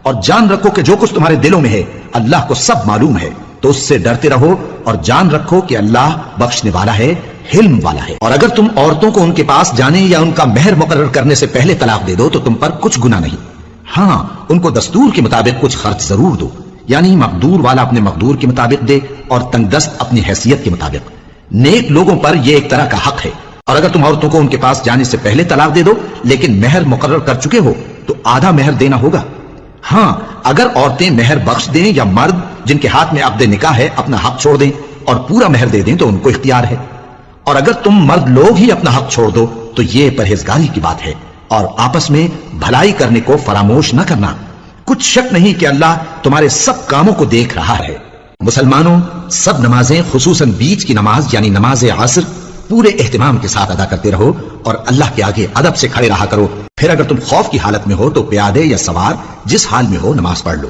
اور جان رکھو کہ جو کچھ تمہارے دلوں میں ہے اللہ کو سب معلوم ہے، تو اس سے ڈرتے رہو اور جان رکھو کہ اللہ بخشنے والا ہے، حلم والا ہے۔ اور اگر تم عورتوں کو ان کے پاس جانے یا ان کا مہر مقرر کرنے سے پہلے طلاق دے دو تو تم پر کچھ گناہ نہیں، ہاں ان کو دستور کے مطابق کچھ خرچ ضرور دو، یعنی مقدور والا اپنے مقدور کے مطابق دے اور تنگ دست اپنی حیثیت کے مطابق۔ نیک لوگوں پر یہ ایک طرح کا حق ہے، اور اگر تم عورتوں کو ان کے پاس جانے سے پہلے طلاق دے دو لیکن مہر مقرر کر چکے ہو تو آدھا مہر دینا ہوگا، ہاں اگر عورتیں مہر بخش دیں یا مرد جن کے ہاتھ میں عقد نکاح ہے اپنا حق چھوڑ دیں اور پورا مہر دے دیں تو ان کو اختیار ہے، اور اگر تم مرد لوگ ہی اپنا حق چھوڑ دو تو یہ پرہیزگاری کی بات ہے، اور آپس میں بھلائی کرنے کو فراموش نہ کرنا، کچھ شک نہیں کہ اللہ تمہارے سب کاموں کو دیکھ رہا ہے۔ مسلمانوں، سب نمازیں خصوصاً بیچ کی نماز یعنی نماز عصر پورے اہتمام کے ساتھ ادا کرتے رہو اور اللہ کے آگے ادب سے کھڑے رہا کرو، پھر اگر تم خوف کی حالت میں ہو تو پیادے یا سوار جس حال میں ہو نماز پڑھ لو،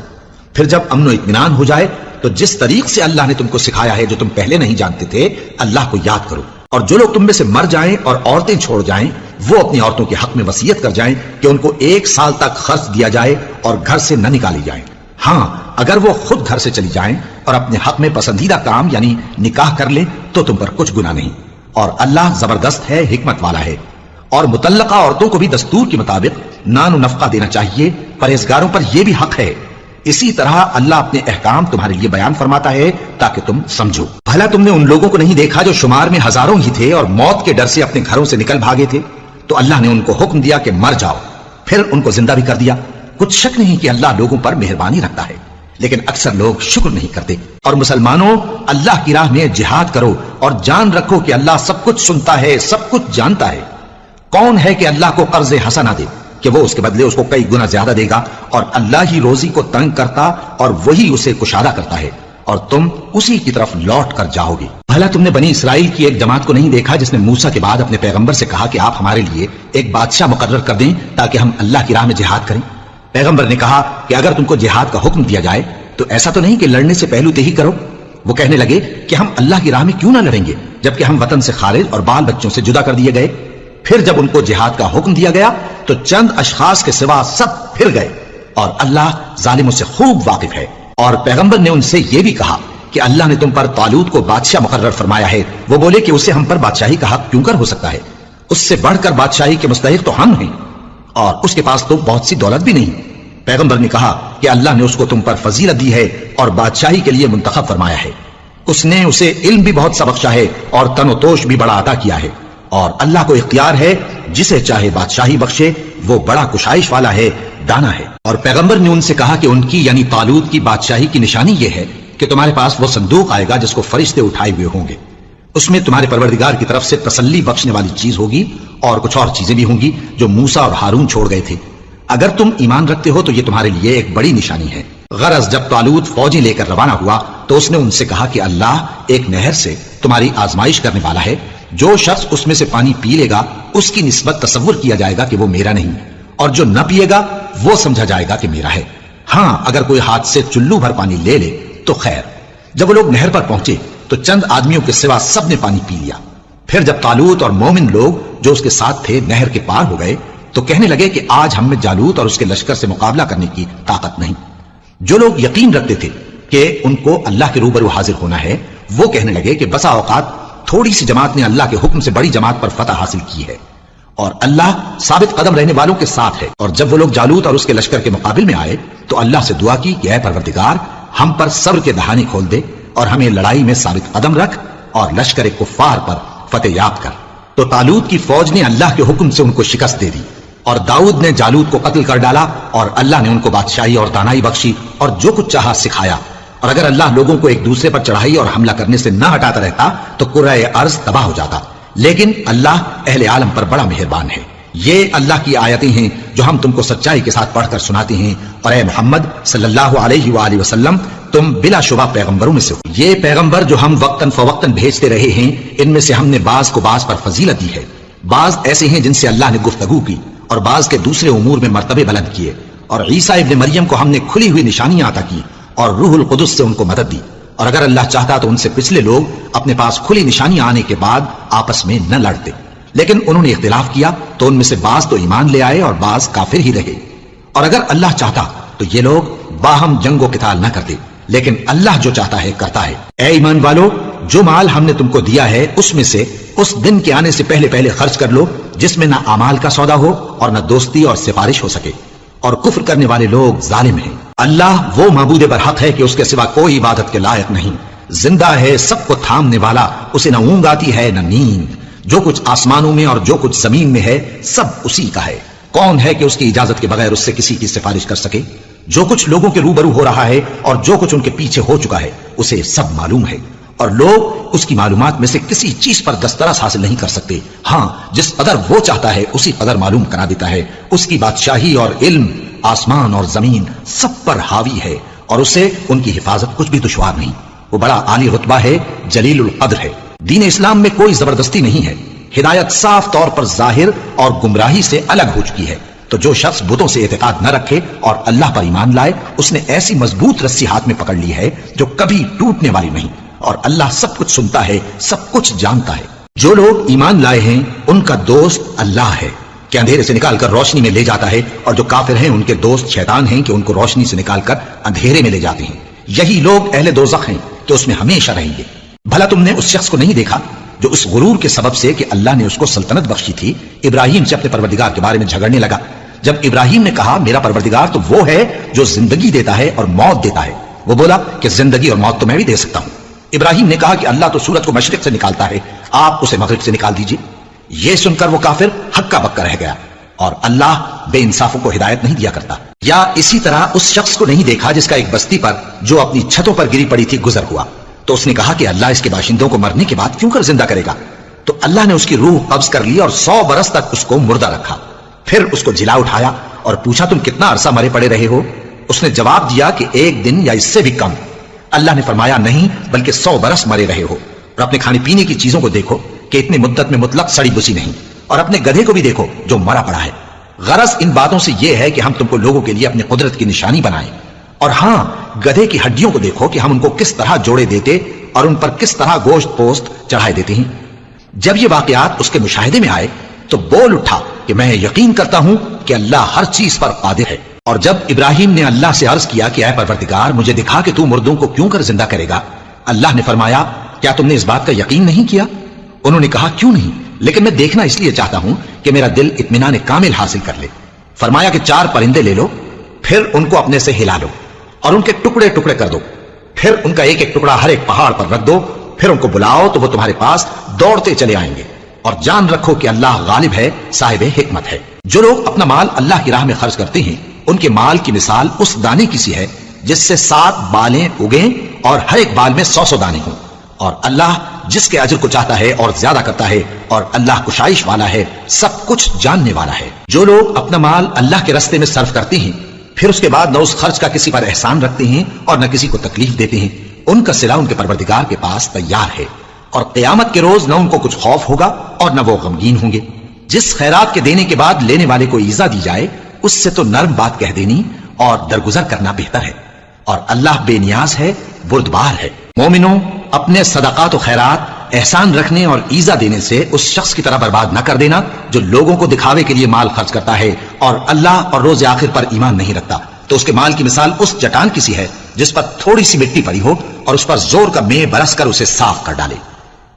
پھر جب امن و اطمینان ہو جائے تو جس طریق سے اللہ نے تم کو سکھایا ہے جو تم پہلے نہیں جانتے تھے اللہ کو یاد کرو، اور جو لوگ تم میں سے مر جائیں اور عورتیں چھوڑ جائیں وہ اپنی عورتوں کے حق میں وصیت کر جائیں کہ ان کو 1 سال تک خرچ دیا جائے اور گھر سے نہ نکالی جائیں، ہاں اگر وہ خود گھر سے چلی جائیں اور اپنے حق میں پسندیدہ کام یعنی نکاح کر لیں تو تم پر کچھ گناہ نہیں، اور اللہ زبردست ہے، حکمت والا ہے۔ اور مطلقہ عورتوں کو بھی دستور کے مطابق نان و نفقہ دینا چاہیے، پرہیزگاروں پر یہ بھی حق ہے، اسی طرح اللہ اپنے احکام تمہارے لیے بیان فرماتا ہے تاکہ تم سمجھو۔ بھلا تم نے ان لوگوں کو نہیں دیکھا جو شمار میں ہزاروں ہی تھے اور موت کے ڈر سے اپنے گھروں سے نکل بھاگے تھے، تو اللہ نے ان کو حکم دیا کہ مر جاؤ، پھر ان کو زندہ بھی کر دیا۔ کچھ شک نہیں کہ اللہ لوگوں پر مہربانی رکھتا ہے، لیکن اکثر لوگ شکر نہیں کرتے۔ اور مسلمانوں، اللہ کی راہ میں جہاد کرو اور جان رکھو کہ اللہ سب کچھ سنتا ہے، سب کچھ جانتا ہے۔ کون ہے کہ اللہ کو قرض حسنہ دے کہ وہ اس کے بدلے اس کو کئی گنا زیادہ دے گا، اور اللہ ہی روزی کو تنگ کرتا اور وہی اسے کشادہ کرتا ہے، اور تم اسی کی طرف لوٹ کر جاؤ گے۔ بھلا تم نے بنی اسرائیل کی ایک جماعت کو نہیں دیکھا جس نے موسیٰ کے بعد اپنے پیغمبر سے کہا کہ آپ ہمارے لیے ایک بادشاہ مقرر کر دیں تاکہ ہم اللہ کی راہ میں جہاد کریں؟ پیغمبر نے کہا کہ اگر تم کو جہاد کا حکم دیا جائے تو ایسا تو نہیں کہ لڑنے سے پہلو تے ہی کرو۔ وہ کہنے لگے کہ ہم اللہ کی راہ میں کیوں نہ لڑیں گے جبکہ ہم وطن سے خارج اور بال بچوں سے جدا کر دیے گئے۔ پھر جب ان کو جہاد کا حکم دیا گیا تو چند اشخاص کے سوا سب پھر گئے، اور اللہ ظالموں سے خوب واقف ہے۔ اور پیغمبر نے ان سے یہ بھی کہا کہ اللہ نے تم پر طالوت کو بادشاہ مقرر فرمایا ہے۔ وہ بولے کہ اسے ہم پر بادشاہی کا حق کیوں کر ہو سکتا ہے؟ اس سے بڑھ کر بادشاہی کے مستحق تو ہم ہیں، اور اس کے پاس تو بہت سی دولت بھی نہیں۔ پیغمبر نے کہا کہ اللہ نے اس کو تم پر فضیلت دی ہے اور بادشاہی کے لیے منتخب فرمایا ہے، اس نے اسے علم بھی بہت سا بخشا ہے اور تن و توش بھی بڑا عطا کیا ہے، اور اللہ کو اختیار ہے جسے چاہے بادشاہی بخشے، وہ بڑا کشائش والا ہے، دانا ہے۔ اور پیغمبر نے ان سے کہا کہ ان کی یعنی طالوت کی بادشاہی کی نشانی یہ ہے کہ تمہارے پاس وہ صندوق آئے گا جس کو فرشتے اٹھائے ہوئے ہوں گے، اس میں تمہارے پروردگار کی طرف سے تسلی بخشنے والی چیز ہوگی اور کچھ اور چیزیں بھی ہوں گی جو موسیٰ اور ہارون چھوڑ گئے تھے۔ اگر تم ایمان رکھتے ہو تو یہ تمہارے لیے ایک بڑی نشانی ہے۔ غرض جب طالوت فوجیں لے کر روانہ ہوا تو اس نے ان سے کہا کہ اللہ ایک نہر سے تمہاری آزمائش کرنے والا ہے، جو شخص اس میں سے پانی پی لے گا اس کی نسبت تصور کیا جائے گا کہ وہ میرا نہیں، اور جو نہ پیے گا وہ سمجھا جائے گا کہ میرا ہے۔ ہاں اگر کوئی ہاتھ سے چلو بھر پانی لے لے تو خیر۔ جب وہ لوگ نہر پر پہنچے تو چند آدمیوں کے سوا سب نے پانی پی لیا۔ پھر جب طالوت اور مومن لوگ جو اس کے ساتھ تھے نہر کے پار ہو گئے تو کہنے لگے کہ آج ہم میں جالوت اور اس کے لشکر سے مقابلہ کرنے کی طاقت نہیں۔ جو لوگ یقین رکھتے تھے کہ ان کو اللہ کے روبرو حاضر ہونا ہے وہ کہنے لگے کہ بسا اوقات تھوڑی سی جماعت نے اللہ کے حکم سے بڑی جماعت پر فتح حاصل کی ہے، اور اللہ ثابت قدم رہنے والوں کے ساتھ ہے۔ اور جب وہ لوگ جالوت اور اس کے لشکر کے مقابل میں آئے تو اللہ سے دعا کی کہ اے پروردگار ہم پر صبر کے دہانے کھول دے اور ہمیں لڑائی میں ثابت قدم رکھ اور لشکر کفار پر فتح یاب کر۔ تو طالوت کی فوج نے اللہ کے حکم سے ان کو شکست دے دی، اور داؤد نے جالوت کو قتل کر ڈالا، اور اللہ نے ان کو بادشاہی اور دانائی بخشی اور جو کچھ چاہا سکھایا۔ اور اگر اللہ لوگوں کو ایک دوسرے پر چڑھائی اور حملہ کرنے سے نہ ہٹاتا رہتا تو کرۂ ارض تباہ ہو جاتا، لیکن اللہ اہل عالم پر بڑا مہربان ہے۔ یہ اللہ کی آیتیں ہیں جو ہم تم کو سچائی کے ساتھ پڑھ کر سناتے ہیں، اور اے محمد صلی اللہ علیہ وآلہ وسلم تم بلا شبہ پیغمبروں میں سے ہو۔ یہ پیغمبر جو ہم وقتاً فوقتاً بھیجتے رہے ہیں ان میں سے ہم نے بعض کو بعض پر فضیلت دی ہے، بعض ایسے ہیں جن سے اللہ نے گفتگو کی اور بعض کے دوسرے امور میں مرتبے بلند کیے، اور عیسیٰ ابن مریم کو ہم نے کھلی ہوئی نشانیاں عطا کی اور روح القدس سے ان کو مدد دی، اور اگر اللہ چاہتا تو ان سے پچھلے لوگ اپنے پاس کھلی نشانیاں آنے کے بعد آپس میں نہ لڑتے، لیکن انہوں نے اختلاف کیا تو ان میں سے بعض تو ایمان لے آئے اور بعض کافر ہی رہے۔ اور اگر اللہ چاہتا تو یہ لوگ باہم جنگ و قتال نہ کرتے، لیکن اللہ جو چاہتا ہے کرتا ہے۔ اے ایمان والو، جو مال ہم نے تم کو دیا ہے اس میں سے اس دن کے آنے سے پہلے پہلے خرچ کر لو جس میں نہ اعمال کا سودا ہو اور نہ دوستی اور سفارش ہو سکے، اور کفر کرنے والے لوگ ظالم ہیں۔ اللہ وہ معبود برحق ہے کہ اس کے سوا کوئی عبادت کے لائق نہیں، زندہ ہے، سب کو تھامنے والا، اسے نہ اونگ آتی ہے نہ نیند، جو کچھ آسمانوں میں اور جو کچھ زمین میں ہے سب اسی کا ہے۔ کون ہے کہ اس کی اجازت کے بغیر اس سے کسی کی سفارش کر سکے؟ جو کچھ لوگوں کے روبرو ہو رہا ہے اور جو کچھ ان کے پیچھے ہو چکا ہے اسے سب معلوم ہے، اور لوگ اس کی معلومات میں سے کسی چیز پر دسترس حاصل نہیں کر سکتے۔ ہاں جس قدر وہ چاہتا ہے اسی قدر معلوم کرا دیتا ہے۔ اس کی بادشاہی اور علم آسمان اور زمین سب پر حاوی ہے، اور اسے ان کی حفاظت کچھ بھی دشوار نہیں۔ وہ بڑا عالی رتبہ ہے، جلیل القدر ہے۔ دین اسلام میں کوئی زبردستی نہیں ہے، ہدایت صاف طور پر ظاہر اور گمراہی سے الگ ہو چکی ہے۔ تو جو شخص بتوں سے اعتقاد نہ رکھے اور اللہ پر ایمان لائے اس نے ایسی مضبوط رسی ہاتھ میں پکڑ لی ہے جو کبھی ٹوٹنے والی نہیں، اور اللہ سب کچھ سنتا ہے، سب کچھ جانتا ہے۔ جو لوگ ایمان لائے ہیں ان کا دوست اللہ ہے کہ اندھیرے سے نکال کر روشنی میں لے جاتا ہے، اور جو کافر ہیں ان کے دوست شیطان ہیں کہ ان کو روشنی سے نکال کر اندھیرے میں لے جاتے ہیں۔ یہی لوگ اہل دوزخ ہیں کہ اس میں ہمیشہ رہیں گے۔ بھلا تم نے اس شخص کو نہیں دیکھا جو اس غرور کے سبب سے کہ اللہ نے اس کو سلطنت بخشی تھی ابراہیم سے اپنے پروردگار کے بارے میں جھگڑنے لگا؟ جب ابراہیم نے کہا میرا پروردگار تو وہ ہے جو زندگی دیتا ہے اور موت دیتا ہے، وہ بولا کہ زندگی اور موت تو میں بھی دے سکتا ہوں۔ ابراہیم نے کہا کہ اللہ تو سورج کو مشرق سے نکالتا ہے، آپ اسے مغرب سے نکال دیجیے۔ یہ سن کر وہ کافر ہکا بکا رہ گیا، اور اللہ بے انصافوں کو ہدایت نہیں دیا کرتا۔ یا اسی طرح اس شخص کو نہیں دیکھا جس کا ایک بستی پر جو اپنی چھتوں پر گری پڑی تھی گزر ہوا، تو اس نے کہا کہ اللہ اس کے باشندوں کو مرنے کے بعد کیوں کر زندہ کرے گا؟ تو اللہ نے اس کی روح قبض کر لی اور 100 برس تک اس کو مردہ رکھا، پھر اس کو جلا اٹھایا اور پوچھا تم کتنا عرصہ مرے پڑے رہے ہو؟ اس نے جواب دیا کہ 1 دن یا اس سے بھی کم۔ اللہ نے فرمایا نہیں بلکہ 100 برس مرے رہے ہو، اور اپنے کھانے پینے کی چیزوں کو دیکھو کہ اتنی مدت میں مطلق سڑی بسی نہیں، اور اپنے گدھے کو بھی دیکھو جو مرا پڑا ہے۔ غرض ان باتوں سے یہ ہے کہ ہم تم کو لوگوں کے لیے اپنی قدرت کی نشانی بنائیں، اور ہاں گدھے کی ہڈیوں کو دیکھو کہ ہم ان کو کس طرح جوڑے دیتے اور ان پر کس طرح گوشت پوست چڑھائے دیتے ہیں۔ جب یہ واقعات اس کے مشاہدے میں آئے تو بول اٹھا کہ میں یقین کرتا ہوں کہ اللہ ہر چیز پر قادر ہے۔ اور جب ابراہیم نے اللہ سے عرض کیا کہ اے پروردگار مجھے دکھا کہ تو مردوں کو کیوں کر زندہ کرے گا، اللہ نے فرمایا کیا تم نے اس بات کا یقین نہیں کیا؟ انہوں نے کہا کیوں نہیں، لیکن میں دیکھنا اس لیے چاہتا ہوں کہ میرا دل اطمینان کامل حاصل کر لے۔ فرمایا کہ 4 پرندے لے لو، پھر ان کو اپنے سے ہلا لو اور ان کے ٹکڑے ٹکڑے کر دو، پھر ان کا ایک ایک ٹکڑا ہر ایک پہاڑ پر رکھ دو، پھر ان کو بلاؤ تو وہ تمہارے پاس دوڑتے چلے آئیں گے، اور جان رکھو کہ اللہ غالب ہے، صاحب حکمت ہے۔ جو لوگ اپنا مال اللہ کی راہ میں خرچ کرتے ہیں ان کے مال کی مثال اس دانے کی سی ہے جس سے 7 بالیں اگیں اور ہر ایک بال میں 100 دانے ہوں، اور اللہ جس کے اجر کو چاہتا ہے اور زیادہ کرتا ہے، اور اللہ کشائش والا ہے، سب کچھ جاننے والا ہے۔ جو لوگ اپنا مال اللہ کے راستے میں صرف کرتے ہیں پھر اس کے بعد نہ اس خرچ کا کسی پر احسان رکھتے ہیں اور نہ کسی کو تکلیف دیتے ہیں، ان کا صلہ ان کے پروردگار کے پاس تیار ہے، اور قیامت کے روز نہ ان کو کچھ خوف ہوگا اور نہ وہ غمگین ہوں گے۔ جس خیرات کے دینے کے بعد لینے والے کو ایزا دی جائے اس سے تو نرم بات کہہ دینی اور درگزر کرنا بہتر ہے، اور اللہ بے نیاز ہے، بردبار ہے۔ مومنوں، اپنے صدقات و خیرات احسان رکھنے اور ایزا دینے سے اس شخص کی طرح برباد نہ کر دینا جو لوگوں کو دکھاوے کے لیے مال خرچ کرتا ہے اور اللہ اور روز آخر پر ایمان نہیں رکھتا، تو اس کے مال کی مثال اس چٹان کی سی ہے جس پر تھوڑی سی مٹی پڑی ہو اور اس پر زور کا مے برس کر اسے صاف کر ڈالے۔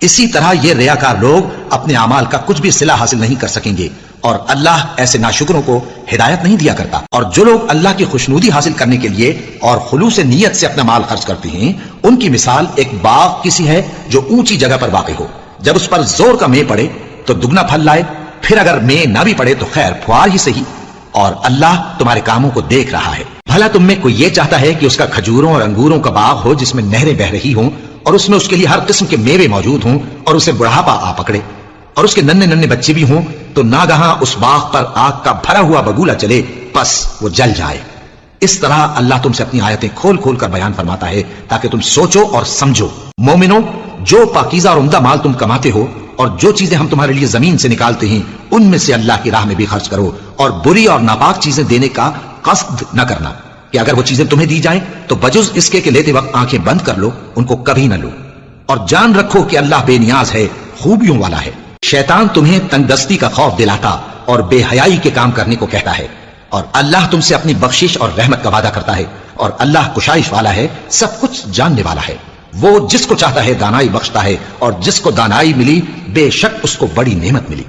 اسی طرح یہ ریاکار لوگ اپنے اعمال کا کچھ بھی صلہ حاصل نہیں کر سکیں گے، اور اللہ ایسے ناشکروں کو ہدایت نہیں دیا کرتا۔ اور جو لوگ اللہ کی خوشنودی حاصل کرنے کے لیے اور خلوص نیت سے اپنا مال خرچ کرتے ہیں، ان کی مثال ایک باغ کی سی ہے جو اونچی جگہ پر واقع ہو، جب اس پر زور کا مے پڑے تو دگنا پھل لائے، پھر اگر مے نہ بھی پڑے تو خیر پھوار ہی صحیح، اور اللہ تمہارے کاموں کو دیکھ رہا ہے۔ بھلا تم میں کوئی یہ چاہتا ہے کہ اس کا کھجوروں اور انگوروں کا باغ ہو جس میں نہریں بہ رہی ہوں اور اس میں اس کے لیے ہر قسم کے میوے موجود ہوں اور اسے بڑھاپا آ پکڑے اور اس کے ننھے ننھے بچے بھی ہوں، تو ناگہاں اس باغ پر آگ کا بھرا ہوا بگولا چلے، بس وہ جل جائے؟ اس طرح اللہ تم سے اپنی آیتیں کھول کھول کر بیان فرماتا ہے تاکہ تم سوچو اور سمجھو۔ مومنوں، جو پاکیزہ اور عمدہ مال تم کماتے ہو اور جو چیزیں ہم تمہارے لیے زمین سے نکالتے ہیں ان میں سے اللہ کی راہ میں بھی خرچ کرو، اور بری اور ناپاک چیزیں دینے کا قصد نہ کرنا کہ اگر وہ چیزیں تمہیں دی جائیں تو بجز اس کے کہ لیتے وقت آنکھیں بند کر لو، ان کو کبھی نہ لو، اور جان رکھو کہ اللہ بے نیاز ہے، خوبیوں والا ہے۔ شیطان تمہیں تنگ دستی کا خوف دلاتا اور بے حیائی کے کام کرنے کو کہتا ہے، اور اللہ تم سے اپنی بخشش اور رحمت کا وعدہ کرتا ہے، اور اللہ کشائش والا ہے، سب کچھ جاننے والا ہے۔ وہ جس کو چاہتا ہے دانائی بخشتا ہے، اور جس کو دانائی ملی بے شک اس کو بڑی نعمت ملی۔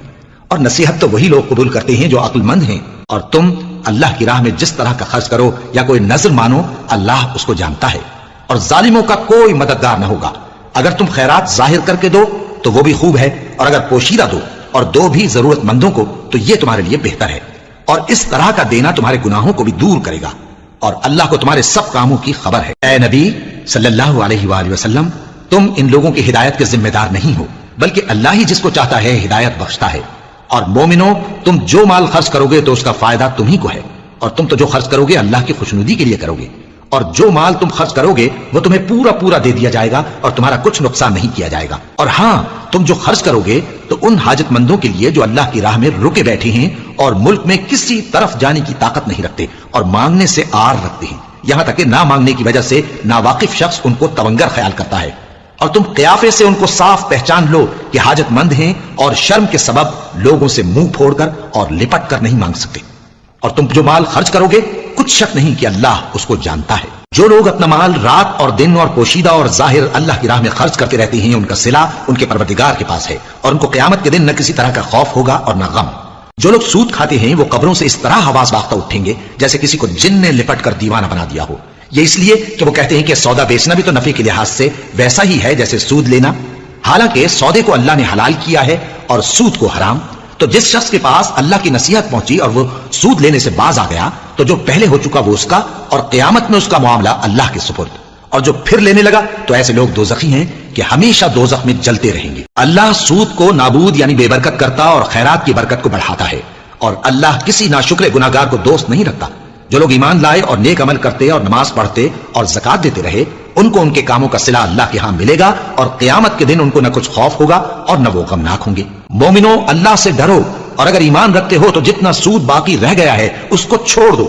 اور نصیحت تو وہی لوگ قبول کرتے ہیں جو عقل مند ہیں، اور تم اللہ کی راہ میں جس طرح کا خرچ کرو یا کوئی نظر مانو، اللہ اس کو جانتا ہے، اور ظالموں کا کوئی مددگار نہ ہوگا۔ اگر تم خیرات ظاہر کر کے دو تو وہ بھی خوب ہے، اور اگر پوشیدہ دو اور دو بھی ضرورت مندوں کو تو یہ تمہارے لیے بہتر ہے، اور اس طرح کا دینا تمہارے گناہوں کو بھی دور کرے گا، اور اللہ کو تمہارے سب کاموں کی خبر ہے۔ اے نبی صلی اللہ علیہ وآلہ وسلم، تم ان لوگوں کی ہدایت کے ذمہ دار نہیں ہو، بلکہ اللہ ہی جس کو چاہتا ہے ہدایت بخشتا ہے۔ اور مومنوں، تم جو مال خرچ کرو گے تو اس کا فائدہ تمہیں کو ہے، اور تم تو جو خرچ کرو گے اللہ کی خوشنودی کے لیے کرو گے، اور جو مال تم خرچ کرو گے وہ تمہیں پورا پورا دے دیا جائے گا اور تمہارا کچھ نقصان نہیں کیا جائے گا۔ اور ہاں، تم جو خرچ کرو گے تو ان حاجت مندوں کے لیے جو اللہ کی راہ میں رکے بیٹھے ہیں اور ملک میں کسی طرف جانے کی طاقت نہیں رکھتے اور مانگنے سے آر رکھتے ہیں، یہاں تک کہ نہ مانگنے کی وجہ سے ناواقف شخص ان کو تونگر خیال کرتا ہے، اور تم قیافے سے ان کو صاف پہچان لو کہ حاجت مند ہیں اور شرم کے سبب لوگوں سے منہ پھوڑ کر اور لپٹ کر نہیں مانگ سکتے۔ اور تم جو مال خرچ کرو گے کچھ شک نہیں کہ اللہ اس کو جانتا ہے۔ جو لوگ اپنا مال رات اور دن اور پوشیدہ اور ظاہر اللہ کی راہ میں خرچ کرتے رہتے ہیں، ان کا صلہ ان کے پروردگار کے پاس ہے، اور ان کو قیامت کے دن نہ کسی طرح کا خوف ہوگا اور نہ غم۔ جو لوگ سود کھاتے ہیں وہ قبروں سے اس طرح حواس باختہ اٹھیں گے جیسے کسی کو جن نے لپٹ کر دیوانہ بنا دیا ہو، یہ اس لیے کہ وہ کہتے ہیں کہ سودا بیچنا بھی تو نفع کے لحاظ سے ویسا ہی ہے جیسے سود لینا، حالانکہ سودے کو اللہ نے حلال کیا ہے اور سود کو حرام۔ تو جس شخص کے پاس اللہ کی نصیحت پہنچی اور وہ سود لینے سے باز آ گیا تو جو پہلے ہو چکا وہ اس کا، اور قیامت میں اس کا معاملہ اللہ کے سپرد، اور جو پھر لینے لگا تو ایسے لوگ دوزخی ہیں کہ ہمیشہ دوزخ میں جلتے رہیں گے۔ اللہ سود کو نابود یعنی بے برکت کرتا اور خیرات کی برکت کو بڑھاتا ہے، اور اللہ کسی ناشکر گناہگار کو دوست نہیں رکھتا۔ جو لوگ ایمان لائے اور نیک عمل کرتے اور نماز پڑھتے اور زکات دیتے رہے، ان کو ان کے کاموں کا صلہ اللہ کے ہاں ملے گا، اور قیامت کے دن ان کو نہ کچھ خوف ہوگا اور نہ وہ غمناک ہوں گے۔ مومنوں، اللہ سے ڈرو، اور اگر ایمان رکھتے ہو تو جتنا سود باقی رہ گیا ہے اس کو چھوڑ دو،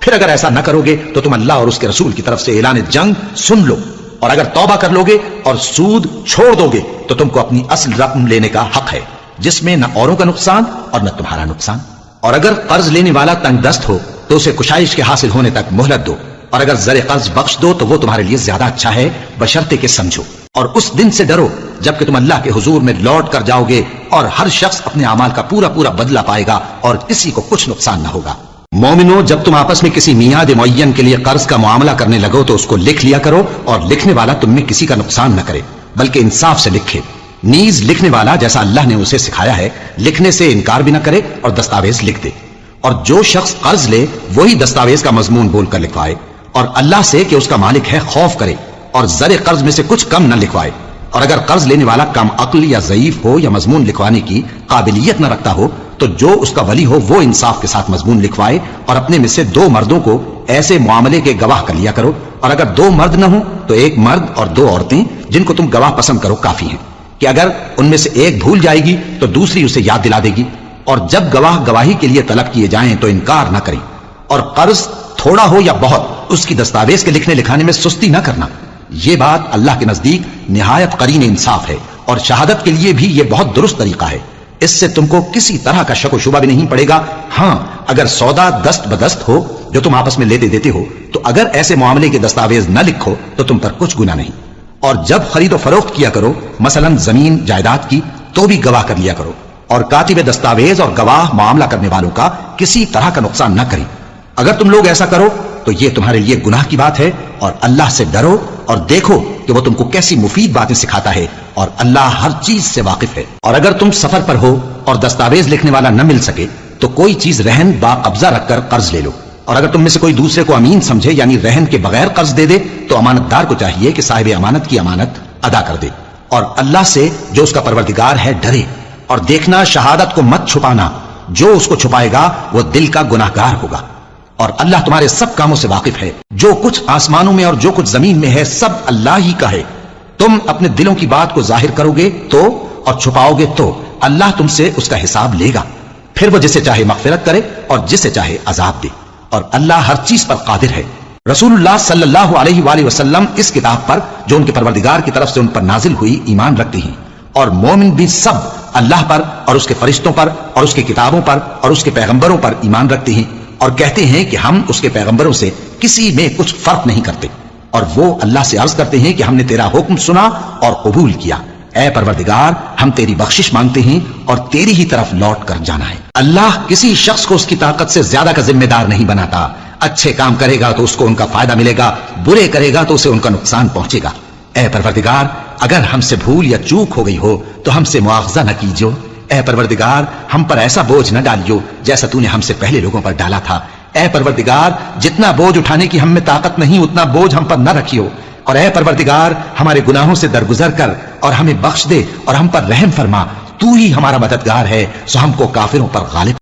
پھر اگر ایسا نہ کرو گے تو تم اللہ اور اس کے رسول کی طرف سے اعلان جنگ سن لو، اور اگر توبہ کر لو گے اور سود چھوڑ دو گے تو تم کو اپنی اصل رقم لینے کا حق ہے، جس میں نہ اوروں کا نقصان اور نہ تمہارا نقصان۔ اور اگر قرض لینے والا تنگ دست ہو تو اسے کشائش کے حاصل ہونے تک مہلت دو، اور اگر زر قرض بخش دو تو وہ تمہارے لیے زیادہ اچھا ہے، بشرطے کہ سمجھو۔ اور اس دن سے ڈرو جب کہ تم اللہ کے حضور میں لوٹ کر جاؤ گے، اور ہر شخص اپنے اعمال کا پورا پورا بدلہ پائے گا اور کسی کو کچھ نقصان نہ ہوگا۔ مومنو، جب تم آپس میں کسی میعاد معین کے لیے قرض کا معاملہ کرنے لگو تو اس کو لکھ لیا کرو، اور لکھنے والا تم میں کسی کا نقصان نہ کرے بلکہ انصاف سے لکھے۔ نیز لکھنے والا جیسا اللہ نے اسے سکھایا ہے لکھنے سے انکار بھی نہ کرے اور دستاویز لکھ دے، اور جو شخص قرض لے وہی دستاویز کا مضمون بول کر لکھوائے، اور اللہ سے کہ اس کا مالک ہے خوف کرے، اور زر قرض میں سے کچھ کم نہ لکھوائے۔ اور اگر قرض لینے والا کم عقل یا ضعیف ہو یا مضمون لکھوانے کی قابلیت نہ رکھتا ہو تو جو اس کا ولی ہو وہ انصاف کے ساتھ مضمون لکھوائے، اور اپنے میں سے 2 مردوں کو ایسے معاملے کے گواہ کر لیا کرو، اور اگر 2 مرد نہ ہوں تو 1 مرد اور 2 عورتیں جن کو تم گواہ پسند کرو کافی ہیں۔ کہ اگر ان میں سے ایک بھول جائے گی تو دوسری اسے یاد دلا دے گی، اور جب گواہ گواہی کے لیے طلب کیے جائیں تو انکار نہ کریں، اور قرض تھوڑا ہو یا بہت اس کی دستاویز کے لکھنے لکھانے میں سستی نہ کرنا۔ یہ بات اللہ کے نزدیک نہایت قرین انصاف ہے، اور شہادت کے لیے بھی یہ بہت درست طریقہ ہے۔ اس سے تم کو کسی طرح کا شک و شبہ بھی نہیں پڑے گا۔ ہاں، اگر سودا دست بدست ہو جو تم آپس میں لیتے دیتے ہو، تو اگر ایسے معاملے کے دستاویز نہ لکھو تو تم پر کچھ گناہ نہیں۔ اور جب خرید و فروخت کیا کرو، مثلا زمین جائیداد کی، تو بھی گواہ کر لیا کرو، اور کاتب دستاویز اور گواہ معاملہ کرنے والوں کا کسی طرح کا نقصان نہ کریں۔ اگر تم لوگ ایسا کرو تو یہ تمہارے لیے گناہ کی بات ہے، اور اللہ سے ڈرو اور دیکھو کہ وہ تم کو کیسی مفید باتیں سکھاتا ہے، اور اللہ ہر چیز سے واقف ہے۔ اور اگر تم سفر پر ہو اور دستاویز لکھنے والا نہ مل سکے تو کوئی چیز رہن با قبضہ رکھ کر قرض لے لو، اور اگر تم میں سے کوئی دوسرے کو امین سمجھے یعنی رہن کے بغیر قرض دے دے تو امانت دار کو چاہیے کہ صاحب امانت کی امانت ادا کر دے، اور اللہ سے جو اس کا پروردگار ہے ڈرے۔ اور دیکھنا، شہادت کو مت چھپانا، جو اس کو چھپائے گا وہ دل کا گناہ گار ہوگا، اور اللہ تمہارے سب کاموں سے واقف ہے۔ جو کچھ آسمانوں میں اور جو کچھ زمین میں ہے سب اللہ ہی کا ہے۔ تم اپنے دلوں کی بات کو ظاہر کرو گے تو اور چھپاؤ گے تو اللہ تم سے اس کا حساب لے گا، پھر وہ جسے چاہے مغفرت کرے اور جسے چاہے عذاب دے، اور اللہ ہر چیز پر قادر ہے۔ رسول اللہ صلی اللہ علیہ وآلہ وسلم اس کتاب پر جو ان کے پروردگار کی طرف سے ان پر نازل ہوئی ایمان رکھتے ہیں، اور مومن بھی سب اللہ پر اور اس کے فرشتوں پر اور اس کی کتابوں پر اور اس کے پیغمبروں پر ایمان رکھتے ہیں، اور کہتے ہیں کہ ہم اس کے پیغمبروں سے کسی میں کچھ فرق نہیں کرتے، اور وہ اللہ سے عرض کرتے ہیں کہ ہم نے تیرا حکم سنا اور قبول کیا۔ اے پروردگار، ہم تیری بخشش مانگتے ہیں اور تیری ہی طرف لوٹ کر جانا ہے۔ اللہ کسی شخص کو اس کی طاقت سے زیادہ کا ذمہ دار نہیں بناتا۔ اچھے کام کرے گا تو اس کو ان کا فائدہ ملے گا، برے کرے گا تو اسے ان کا نقصان پہنچے گا۔ اے پروردگار، اگر ہم سے بھول یا چوک ہو گئی ہو تو ہم سے مواخذہ نہ کیجو۔ اے پروردگار، ہم پر ایسا بوجھ نہ ڈالیو جیسا تو نے ہم سے پہلے لوگوں پر ڈالا تھا۔ اے پروردگار، جتنا بوجھ اٹھانے کی ہم میں طاقت نہیں اتنا بوجھ ہم پر نہ رکھیو، اور اے پروردگار، ہمارے گناہوں سے درگزر کر اور ہمیں بخش دے اور ہم پر رحم فرما۔ تو ہی ہمارا مددگار ہے، سو ہم کو کافروں پر غالب